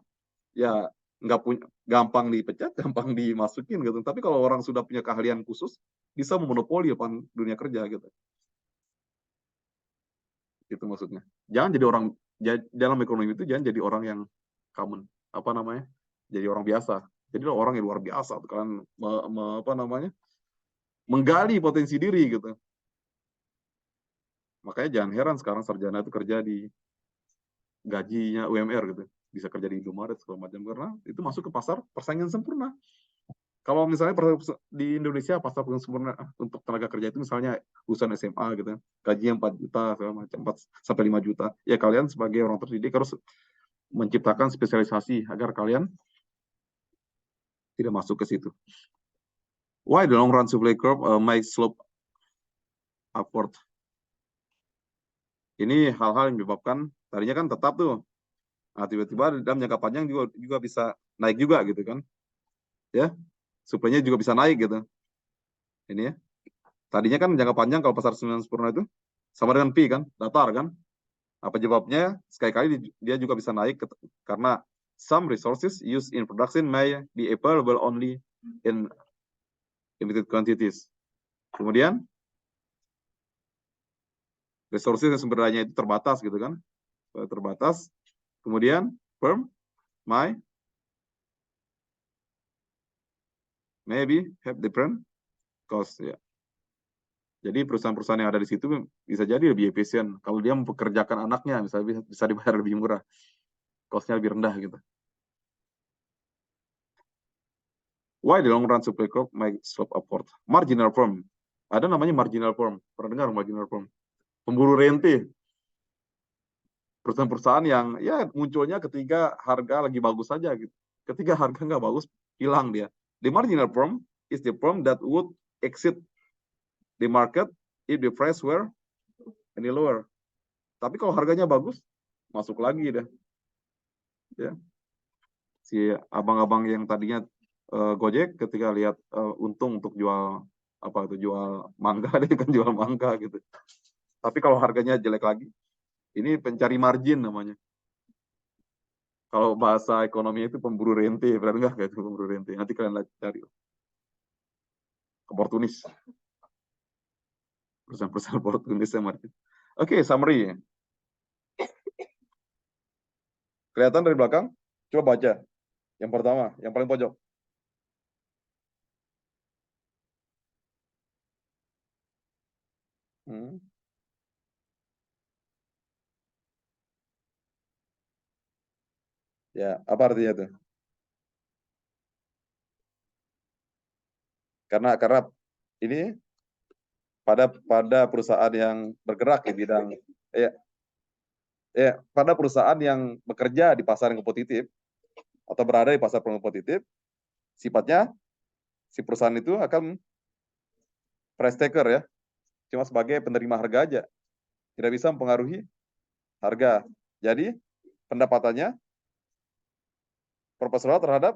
ya nggak punya, gampang dipecat, gampang dimasukin gitu. Tapi kalau orang sudah punya keahlian khusus, bisa memonopoli dunia kerja gitu. Itu maksudnya. Jangan jadi orang dalam ekonomi itu jangan jadi orang yang common, jadi orang biasa. Jadi orang yang luar biasa, kalian menggali potensi diri gitu. Makanya jangan heran sekarang sarjana itu kerja di gajinya UMR gitu, bisa kerja di Indomaret segala macam karena itu masuk ke pasar persaingan sempurna. Kalau misalnya di Indonesia pasar persaingan sempurna untuk tenaga kerja itu misalnya lulusan SMA gitu, gajinya 4 juta segala macam, 4 sampai 5 juta. Ya kalian sebagai orang terdidik harus menciptakan spesialisasi agar kalian tidak masuk ke situ. Why the long run supply curve might slope upward? Ini hal-hal yang menyebabkan tadinya kan tetap tuh. Nah, tiba-tiba dalam jangka panjang juga bisa naik juga gitu kan. Ya, supply-nya juga bisa naik gitu. Ini ya. Tadinya kan jangka panjang kalau pasar sempurna itu sama dengan P kan, datar kan. Apa penyebabnya? Sekali-kali dia juga bisa naik karena some resources used in production may be available only in limited quantities. Kemudian resources yang sumber dayanya itu terbatas gitu kan, terbatas. Kemudian firm maybe have different cost ya. Jadi perusahaan-perusahaan yang ada di situ bisa jadi lebih efisien kalau dia mempekerjakan anaknya, misalnya bisa dibayar lebih murah, cost-nya lebih rendah gitu. Why the long run supply curve might slope upward? Marginal firm. Ada namanya marginal firm. Pernah dengar marginal firm? Pemburu rente. Perusahaan-perusahaan yang ya munculnya ketika harga lagi bagus saja gitu. Ketika harga nggak bagus, hilang dia. The marginal firm is the firm that would exit the market if the price were any lower. Tapi kalau harganya bagus, masuk lagi deh. Ya. Si abang-abang yang tadinya Gojek ketika lihat untung untuk jual jual mangga, dia kan jual mangga gitu. Tapi kalau harganya jelek lagi, ini pencari margin namanya. Kalau bahasa ekonomi itu pemburu rente, benar nggak kayak itu pemburu rente? Nanti kalian cari. Oportunis. Perusahaan-perusahaan oportunis yang margin. Oke, summary. Kelihatan dari belakang? Coba baca. Yang pertama, yang paling pojok. Ya, apa artinya itu? Karena ini pada perusahaan yang bergerak di bidang ya, pada perusahaan yang bekerja di pasar yang kompetitif atau berada di pasar yang kompetitif, sifatnya si perusahaan itu akan price taker ya, cuma sebagai penerima harga aja, tidak bisa mempengaruhi harga. Jadi pendapatannya proporsional terhadap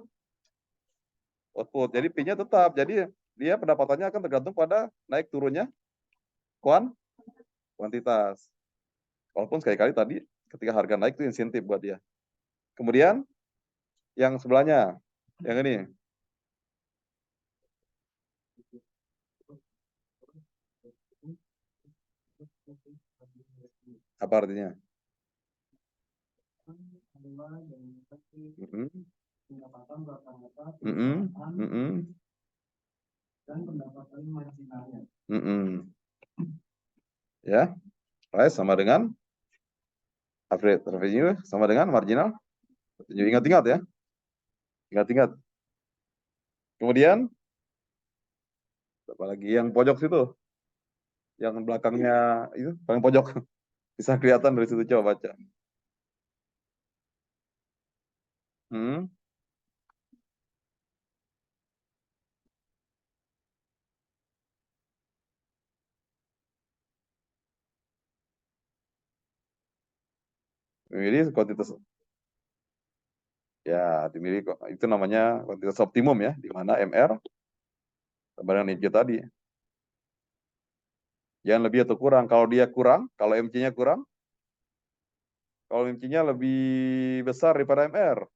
output. Jadi P-nya tetap. Jadi dia pendapatannya akan tergantung pada naik turunnya kuantitas. Walaupun sekali-kali tadi ketika harga naik itu insentif buat dia. Kemudian yang sebelahnya, yang ini. Apa artinya? Ya, price sama dengan average revenue sama dengan marginal. Ingat-ingat ya. Ingat-ingat. Kemudian apa lagi yang pojok situ? Yang belakangnya itu paling pojok. Bisa kelihatan dari situ, coba baca. Ini kuantitas ya dimiliki itu namanya kuantitas optimum ya, di mana MR sama dengan NJ tadi. Jangan lebih atau kurang. Kalau dia kurang, kalau MC-nya kurang, kalau MC-nya lebih besar daripada MR,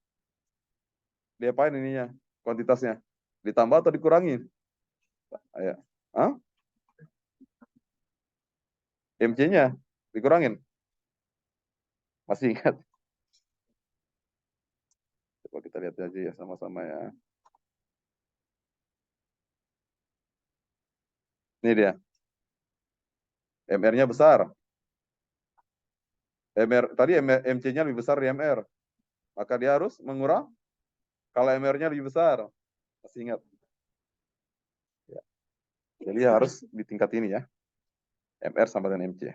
dia apain ininya, kuantitasnya? Ditambah atau dikurangin? Ayo. Hah? MC-nya dikurangin? Masih ingat? Coba kita lihat aja ya sama-sama ya. Ini dia. MR-nya besar. Tadi MC-nya lebih besar dari MR. Maka dia harus mengurang kalau MR-nya lebih besar. Masih ingat? Ya. Jadi harus di tingkat ini ya. MR sama dengan MC.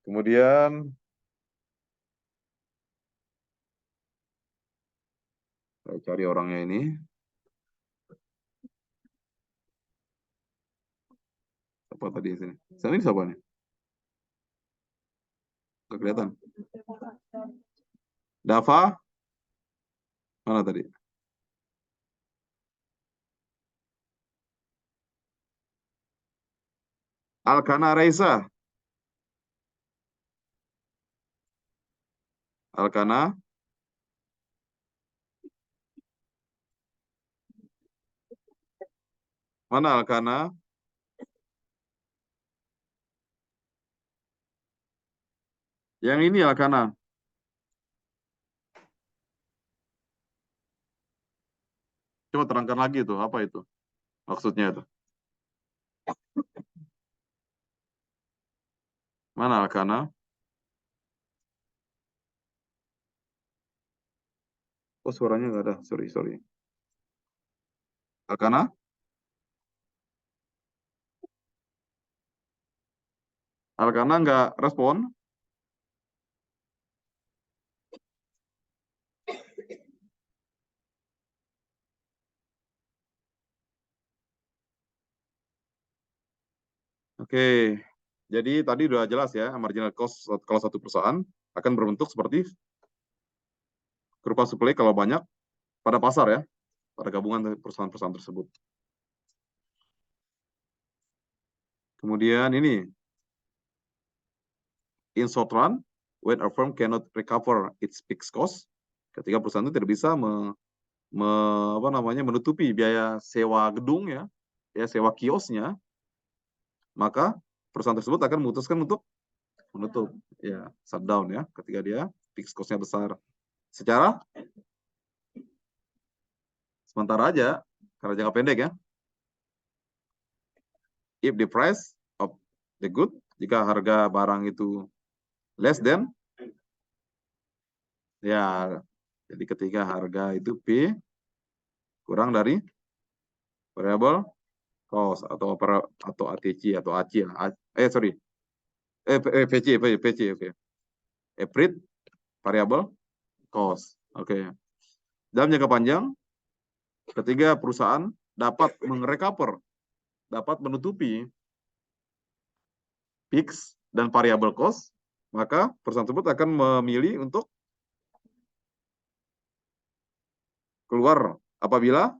Kemudian saya cari orangnya ini. Apa tadi di sini? Saya ini siapa nih? Nggak kelihatan. Dava? Mana tadi? Alkana Reza. Alkana. Mana Alkana? Yang ini Alkana. Coba terangkan lagi tuh, apa itu? Maksudnya itu. Mana Alkana? Oh, suaranya nggak ada. Sorry. Alkana? Alkana nggak respon. Oke. Jadi tadi udah jelas ya, marginal cost kalau satu perusahaan akan berbentuk seperti kurva supply kalau banyak pada pasar ya, pada gabungan perusahaan-perusahaan tersebut. Kemudian ini, in short run, when a firm cannot recover its fixed cost, ketika perusahaan itu tidak bisa menutupi biaya sewa gedung ya sewa kiosnya, maka perusahaan tersebut akan memutuskan untuk menutup ya, shutdown ya, ketika dia fixed cost-nya besar. Secara sementara aja, karena jangka pendek ya. If the price of the good, jika harga barang itu less than, ya, jadi ketika harga itu P kurang dari variable cost atau ATC atau AC lah. Sorry. PC, oke. Average variable cost. Oke. Dalam jangka panjang, ketika perusahaan dapat mengrecover, dapat menutupi fix dan variable cost, maka perusahaan tersebut akan memilih untuk keluar apabila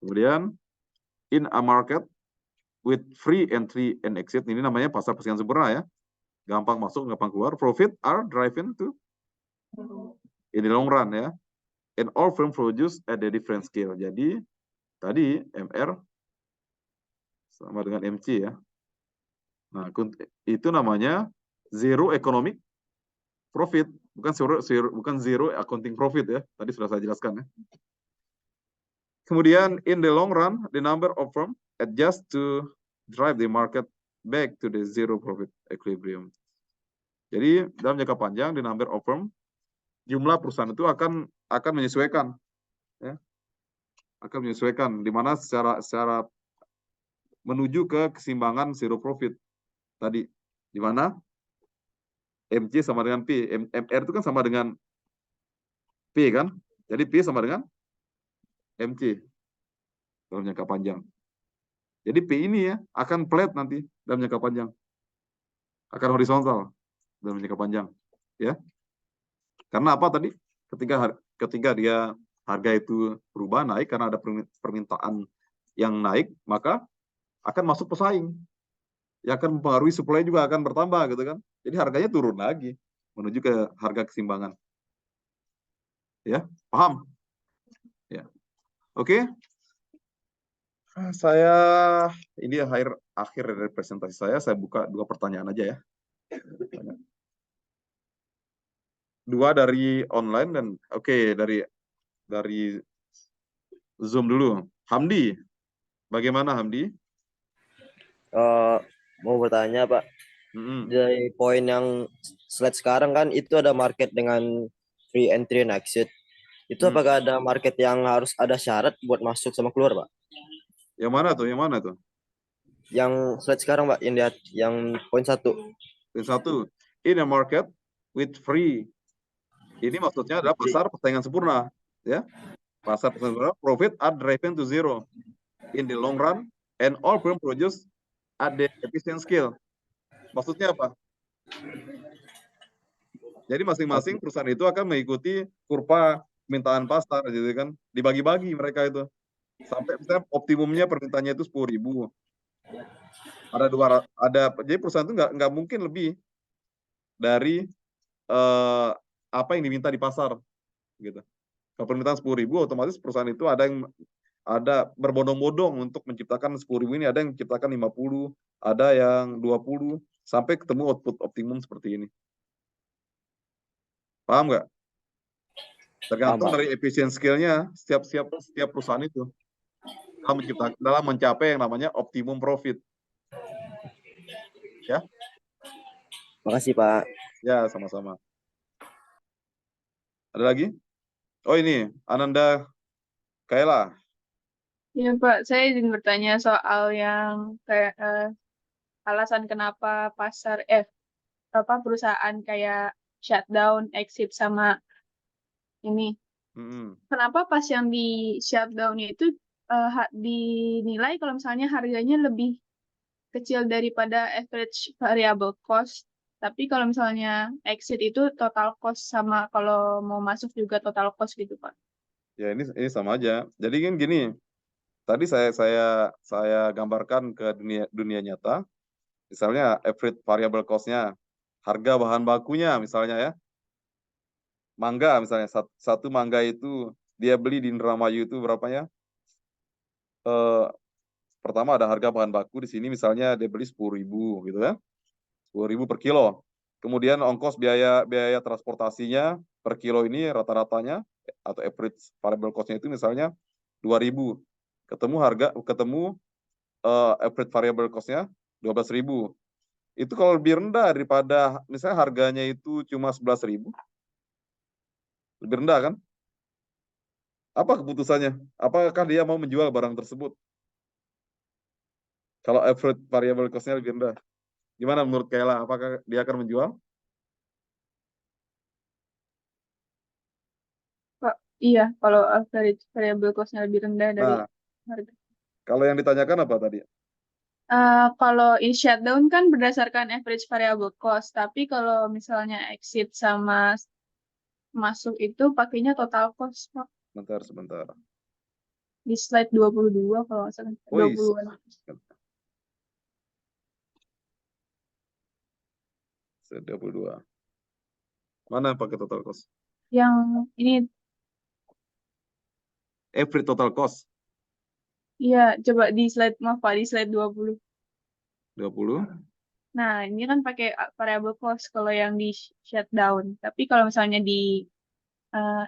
kemudian in a market with free entry and exit, ini namanya pasar persaingan sempurna ya, gampang masuk gampang keluar, profit are driven to in the long run ya, and all firm produce at a different scale. Jadi tadi MR sama dengan MC ya. Nah, itu namanya zero economic profit, bukan zero accounting profit ya. Tadi sudah saya jelaskan ya. Kemudian in the long run, the number of firm adjust to drive the market back to the zero profit equilibrium. Jadi dalam jangka panjang, the number of firm, jumlah perusahaan itu akan menyesuaikan, ya, akan menyesuaikan di mana secara menuju ke keseimbangan zero profit tadi, di mana MC sama dengan P, MR itu kan sama dengan P kan, jadi P sama dengan MC dalam jangka panjang. Jadi P ini ya akan flat nanti dalam jangka panjang, akan horizontal dalam jangka panjang, ya. Karena apa tadi? Ketika dia harga itu berubah naik karena ada permintaan yang naik, maka akan masuk pesaing. Ya akan mempengaruhi supply juga akan bertambah gitu kan. Jadi harganya turun lagi menuju ke harga keseimbangan. Ya, paham? Ya. Oke. Saya ini akhir dari presentasi saya buka 2 pertanyaan aja ya. 2 dari online dan dari Zoom dulu. Hamdi, bagaimana Hamdi? Mau bertanya Pak, dari poin yang slide sekarang kan itu ada market dengan free entry and exit. Itu apakah ada market yang harus ada syarat buat masuk sama keluar Pak? Yang mana tuh? Yang mana tuh? Yang slide sekarang Pak, yang poin 1. Poin 1. In a market with free. Ini maksudnya adalah pasar persaingan sempurna, ya. Pasar persaingan sempurna, profit are driven to zero in the long run and all firm produce at the efficient scale. Maksudnya apa? Jadi masing-masing perusahaan itu akan mengikuti kurva permintaan pasar gitu kan, dibagi-bagi mereka itu. Sampai misalnya optimumnya permintaannya itu 10.000. Jadi perusahaan itu nggak mungkin lebih dari apa yang diminta di pasar gitu. Kalau permintaan 10.000, otomatis perusahaan itu ada berbondong-bondong untuk menciptakan 10.000 ini, ada yang menciptakan 50, ada yang 20, sampai ketemu output optimum seperti ini. Paham nggak? Tergantung dari efisien skill-nya setiap perusahaan itu dalam mencapai yang namanya optimum profit. Ya. Makasih Pak. Ya, sama-sama. Ada lagi? Oh ini, Ananda Kaila. Ya Pak, saya ingin bertanya soal yang kayak alasan kenapa perusahaan kayak shutdown, exit sama ini. Kenapa pas yang di shutdown itu dinilai kalau misalnya harganya lebih kecil daripada average variable cost, tapi kalau misalnya exit itu total cost sama kalau mau masuk juga total cost gitu Pak. Ya ini sama aja. Jadi kan gini, tadi saya gambarkan ke dunia nyata. Misalnya average variable cost-nya, harga bahan bakunya misalnya ya. Mangga misalnya, satu mangga itu dia beli di Indramayu itu berapa ya? Pertama ada harga bahan baku di sini misalnya dia beli 10.000 gitu kan. 10.000 per kilo. Kemudian ongkos biaya transportasinya per kilo ini rata-ratanya atau average variable cost-nya itu misalnya 2.000. Ketemu average variable cost-nya 12.000. Itu kalau lebih rendah daripada misalnya harganya itu cuma 11.000, lebih rendah kan? Apa keputusannya? Apakah dia mau menjual barang tersebut? Kalau average variable cost-nya lebih rendah. Gimana menurut Kayla? Apakah dia akan menjual? Iya, kalau average variable cost-nya lebih rendah dari Nah, harga. kalau yang ditanyakan apa tadi? Kalau in shutdown kan berdasarkan average variable cost, tapi kalau misalnya exit sama masuk itu pakainya total cost, Pak. Sebentar. Di slide 22 kalau nggak salah. Oh, 20-an. 22. Mana yang pakai total cost? Yang ini, Average total cost. iya, coba di slide, maaf Pak, di slide 20. 20. Nah, ini kan pakai variable cost kalau yang di shutdown. Tapi kalau misalnya di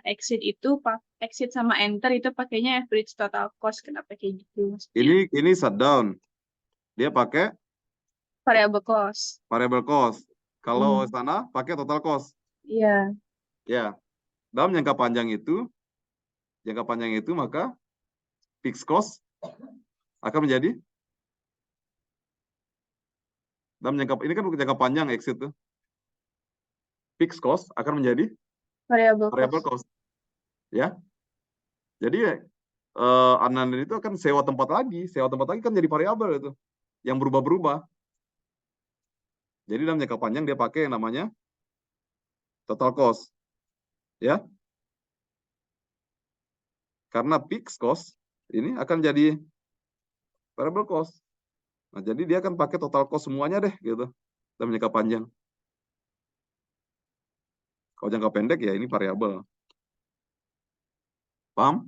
exit itu, exit sama enter itu pakainya average total cost. Kenapa kayak gitu? Maksudnya Ini shutdown. Dia pakai variable cost. variable cost. Kalau Hmm. sana pakai total cost. Iya. Ya. Dalam jangka panjang itu maka fixed cost akan menjadi ini kan jangka panjang exit tuh. Fixed cost akan menjadi variable cost. Ya. Jadi Anand itu akan sewa tempat lagi kan jadi variabel itu yang berubah-berubah. Jadi dalam jangka panjang dia pakai yang namanya total cost. Ya. Karena fixed cost ini akan jadi variable cost. Nah, jadi dia akan pakai total cost semuanya deh gitu dalam jangka panjang. Kalau jangka pendek ya ini variabel. Paham?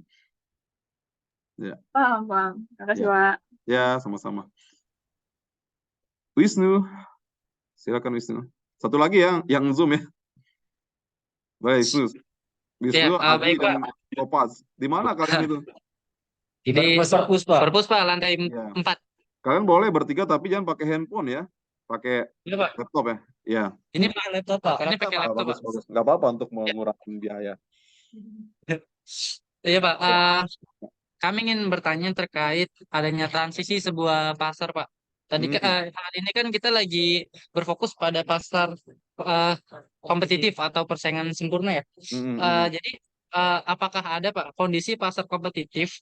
Ya. Paham. Makasih, Ya. Pak. Ya, sama-sama. Wisnu. Silakan Wisnu. Satu lagi yang Zoom ya. Baik, Wisnu. Wisnu, Ya, Adi, baik Pak. dan Kopas. Di mana kalian itu? Ini perpus Pak, lantai Ya. 4. Kalian boleh bertiga tapi jangan pakai handphone ya. Pakai Iya Pak. laptop ya. Ya. Ini pakai laptop Pak. Ini pakai laptop Pak. Bagus. Nggak apa-apa untuk mengurangi biaya. Iya Pak. Ya. Kami ingin bertanya terkait adanya transisi sebuah pasar Pak. Tadi hari ini kan kita lagi berfokus pada pasar kompetitif atau persaingan sempurna ya. Jadi apakah ada Pak kondisi pasar kompetitif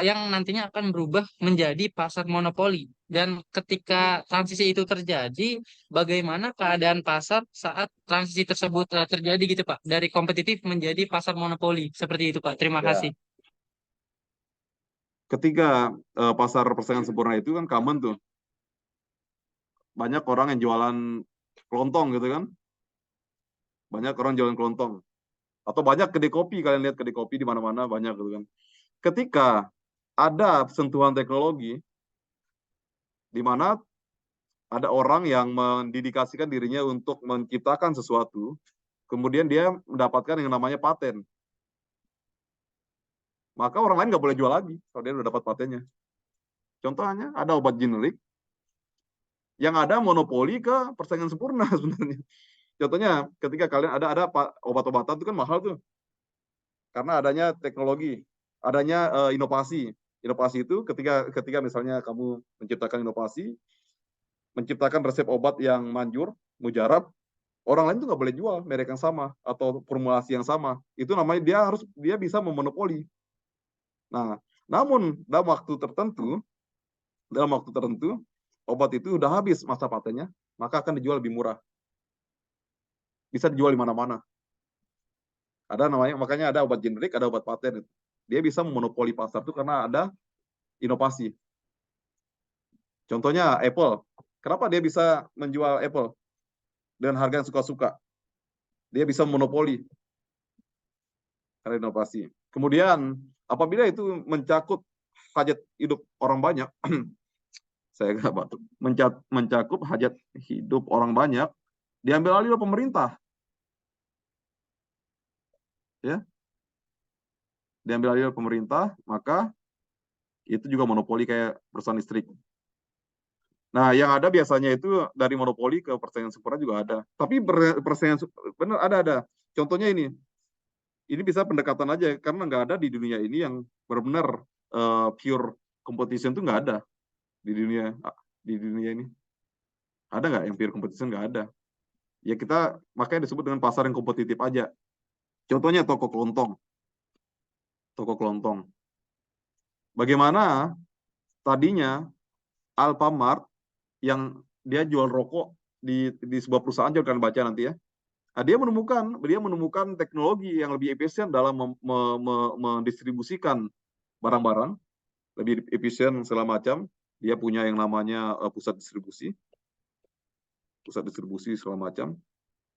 yang nantinya akan berubah menjadi pasar monopoli, dan ketika transisi itu terjadi, bagaimana keadaan pasar saat transisi tersebut terjadi gitu Pak, dari kompetitif menjadi pasar monopoli seperti itu Pak. Terima Ya. kasih. Ketika pasar persaingan sempurna itu kan common tuh. Banyak orang yang jualan kelontong gitu kan. Banyak orang jualan kelontong. Atau banyak kedai kopi, kalian lihat kedai kopi di mana-mana banyak gitu kan. Ketika ada sentuhan teknologi di mana ada orang yang mendedikasikan dirinya untuk menciptakan sesuatu, kemudian dia mendapatkan yang namanya paten. Maka orang lain nggak boleh jual lagi kalau dia udah dapat patennya. Contohnya ada obat generik yang ada monopoli ke persaingan sempurna sebenarnya. Contohnya ketika kalian ada obat-obatan itu kan mahal tuh. Karena adanya teknologi, adanya inovasi. Inovasi itu ketika misalnya kamu menciptakan inovasi, menciptakan resep obat yang manjur, mujarab, orang lain tuh nggak boleh jual merek yang sama atau formulasi yang sama. Itu namanya dia bisa memonopoli. Nah, namun dalam waktu tertentu obat itu udah habis masa patennya, maka akan dijual lebih murah. Bisa dijual di mana-mana. Ada namanya, makanya ada obat generik, ada obat paten. Dia bisa memonopoli pasar itu karena ada inovasi. Contohnya Apple. Kenapa dia bisa menjual Apple dengan harga yang suka-suka? Dia bisa monopoli karena inovasi. Kemudian apabila itu mencakup hajat hidup orang banyak, saya nggak batuk, mencakup hajat hidup orang banyak, diambil alih oleh pemerintah. Ya, diambil alih oleh pemerintah, maka Itu juga monopoli kayak perusahaan listrik. Nah, yang ada biasanya itu dari monopoli ke persaingan sempurna juga ada. Tapi persaingan benar ada. Contohnya ini bisa pendekatan aja karena nggak ada di dunia ini yang benar-benar pure competition tuh nggak ada di dunia ini. Ada nggak yang pure competition? Nggak ada. Ya kita makanya disebut dengan pasar yang kompetitif aja. Contohnya toko kelontong. Toko kelontong. Bagaimana tadinya Alfamart yang dia jual rokok di sebuah perusahaan, jangan baca nanti ya. Nah, dia menemukan teknologi yang lebih efisien dalam mendistribusikan barang-barang, lebih efisien segala macam. Dia punya yang namanya pusat distribusi segala macam.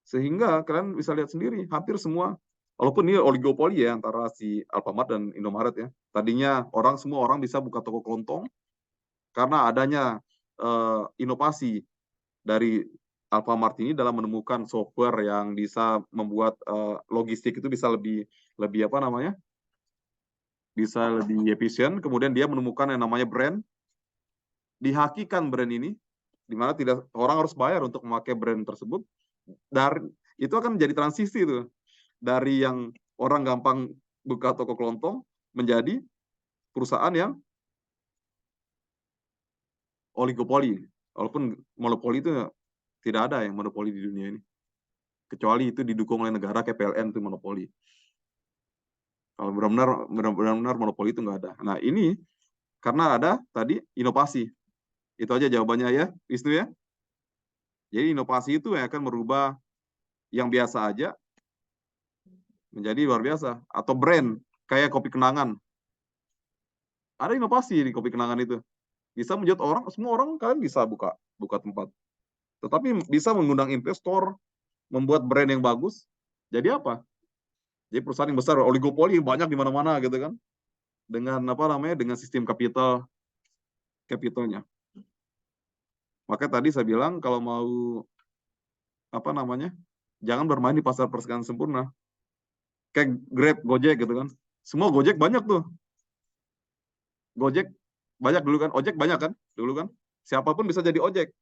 Sehingga kalian bisa lihat sendiri, hampir semua, walaupun ini oligopoli ya antara si Alfamart dan Indomaret ya. Tadinya semua orang bisa buka toko kelontong karena adanya inovasi dari Alfamart ini dalam menemukan software yang bisa membuat logistik itu bisa lebih apa namanya? Bisa lebih efisien. Kemudian dia menemukan yang namanya brand, dihakikan brand ini, di mana tidak orang harus bayar untuk memakai brand tersebut. Dari itu akan menjadi transisi itu dari yang orang gampang buka toko kelontong menjadi perusahaan yang oligopoli. Walaupun monopoli itu tidak ada yang monopoli di dunia ini. Kecuali itu didukung oleh negara kayak PLN itu monopoli. Kalau benar-benar monopoli itu nggak ada. Nah ini karena ada tadi inovasi. Itu aja jawabannya ya, Wisnu ya. Jadi inovasi itu yang akan merubah yang biasa aja menjadi luar biasa. Atau brand, kayak kopi kenangan. Ada inovasi di kopi kenangan itu. Bisa menjadi semua orang kalian bisa buka tempat. Tetapi bisa mengundang investor, membuat brand yang bagus. Jadi apa? Jadi perusahaan yang besar, oligopoli banyak di mana-mana gitu kan. Dengan dengan sistem capitalnya. Maka tadi saya bilang kalau mau jangan bermain di pasar persaingan sempurna. Kayak Grab, Gojek gitu kan. Semua Gojek banyak tuh. Gojek banyak dulu kan, ojek banyak kan dulu kan. Siapapun bisa jadi ojek.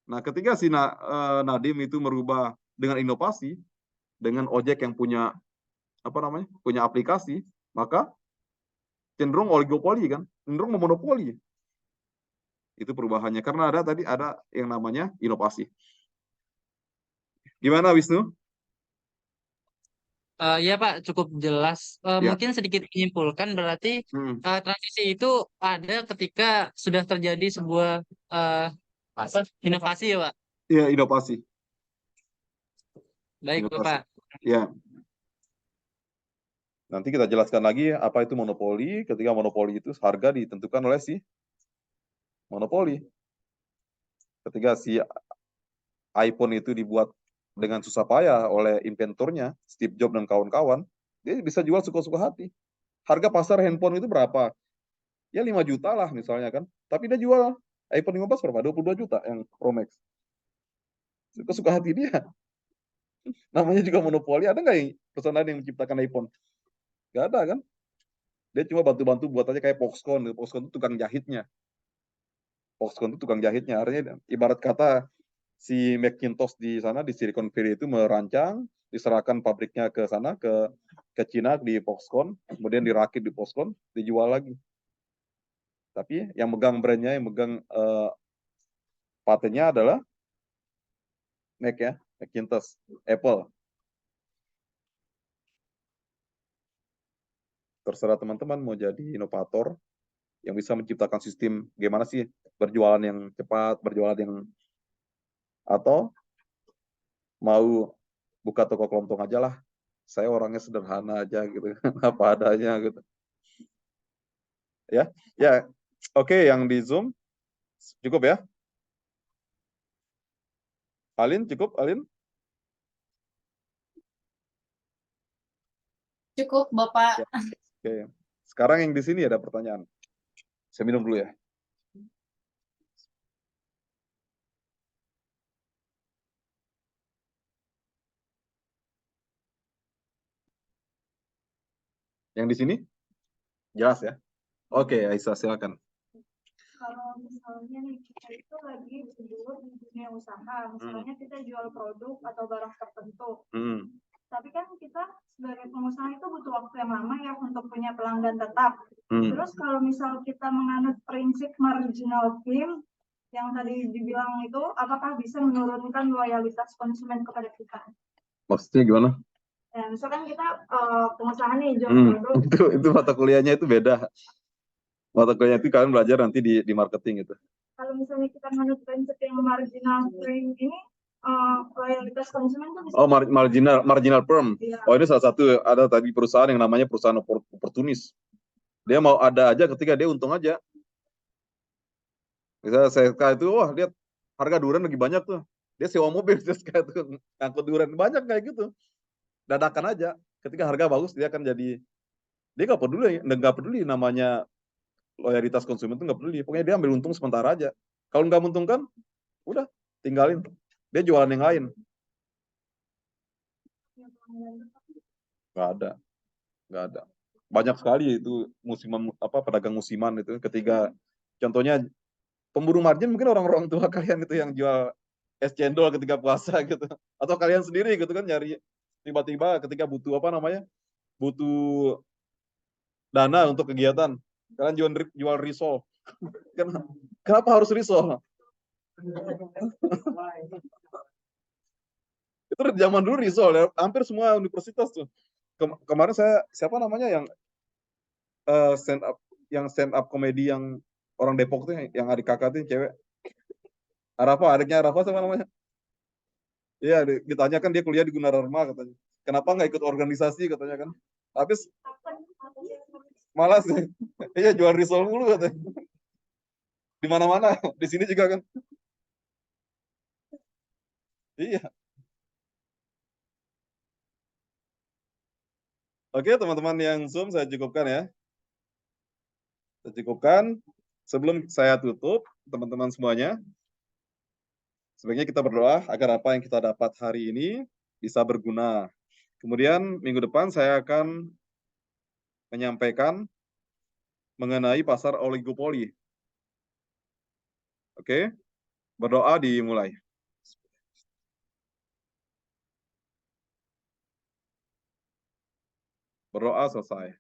Nah, ketika si Nadiem itu merubah dengan inovasi, dengan ojek yang punya punya aplikasi, maka cenderung oligopoli kan, cenderung memonopoli. Itu perubahannya karena ada yang namanya inovasi. Gimana Wisnu? Ya Pak, cukup jelas. Ya. Mungkin sedikit menyimpulkan berarti transisi itu ada ketika sudah terjadi sebuah inovasi ya Pak. Iya, inovasi. Baik Inovasi. Bapak. Ya. Nanti kita jelaskan lagi apa itu monopoli. Ketika monopoli itu harga ditentukan oleh si monopoli. Ketika si iPhone itu dibuat dengan susah payah oleh inventornya, Steve Jobs dan kawan-kawan, dia bisa jual suka-suka hati. Harga pasar handphone itu berapa? Ya 5 juta lah misalnya kan. Tapi dia jual iPhone 15 berapa? 22 juta yang Pro Max. Suka-suka hati dia. Namanya juga monopoli. Ada nggak yang perusahaan yang menciptakan iPhone? Nggak ada kan? Dia cuma bantu-bantu buat aja kayak Foxconn. Foxconn itu tukang jahitnya. Foxconn itu tukang jahitnya. Artinya ibarat kata si Macintosh di sana di Silicon Valley itu merancang, diserahkan pabriknya ke sana ke Cina di Foxconn, kemudian dirakit di Foxconn, dijual lagi. Tapi yang megang brandnya, yang megang patennya adalah Mac ya, Macintosh, Apple. Terserah teman-teman mau jadi inovator yang bisa menciptakan sistem gimana sih berjualan yang cepat, berjualan yang atau mau buka toko kelontong aja lah. Saya orangnya sederhana aja gitu, apa adanya gitu. Ya, ya, oke, yang di Zoom cukup ya. Alin cukup, Alin? Cukup, Bapak. Ya, oke. Sekarang yang di sini ada pertanyaan. Saya minum dulu ya. Yang di sini jelas ya. Oke, Aisyah silakan. Kalau misalnya nih kita itu lagi dulu di dunia usaha, misalnya kita jual produk atau barang tertentu. Tapi kan kita sebagai pengusaha itu butuh waktu yang lama ya untuk punya pelanggan tetap. Terus kalau misal kita menganut prinsip marginal gain yang tadi dibilang itu, apakah bisa menurunkan loyalitas konsumen kepada kita? Maksudnya gimana? Ya, misalkan kita pengusaha nih jual produk. Itu mata kuliahnya itu beda. Mata kuliah itu kalian belajar nanti di marketing itu. Kalau misalnya kita menurut prinsip yang marginal gain ini, loyalitas konsumen kan bisa. Oh, marginal firm. Iya. Oh, ini salah satu ada tadi perusahaan yang namanya perusahaan oportunis. Dia mau ada aja ketika dia untung aja. Misalnya SK itu, wah lihat harga durian lagi banyak tuh. Dia sewa mobil SK itu ngangkut durian banyak kayak gitu. Dadakan aja. Ketika harga bagus dia akan jadi, dia nggak peduli namanya loyalitas konsumen itu nggak peduli. Pokoknya dia ambil untung sementara aja. Kalau nggak menguntungkan, udah tinggalin. Dia jualan yang lain. Nggak ada. Banyak sekali itu musiman pedagang musiman itu. Ketika contohnya pemburu margin mungkin orang-orang tua kalian itu yang jual es cendol ketika puasa gitu. Atau kalian sendiri gitu kan nyari tiba-tiba ketika butuh butuh dana untuk kegiatan. Kalian jual risol. Kenapa harus risol? Itu dari zaman dulu risol ya. Hampir semua universitas tuh. Kemarin siapa namanya stand up komedi yang orang Depok tuh yang adik kakak tuh cewek. Adiknya Arafa sama namanya. Iya, ditanya kan dia kuliah di Gunadarma katanya. Kenapa nggak ikut organisasi katanya kan? Habis malas ya. Iya jual risol mulu katanya. Di mana-mana, di sini juga kan. Iya. Oke, teman-teman yang Zoom saya cukupkan ya. Saya cukupkan. Sebelum saya tutup, teman-teman semuanya, sebaiknya kita berdoa agar apa yang kita dapat hari ini bisa berguna. Kemudian minggu depan saya akan menyampaikan mengenai pasar oligopoli. Oke, berdoa dimulai. Berdoa selesai.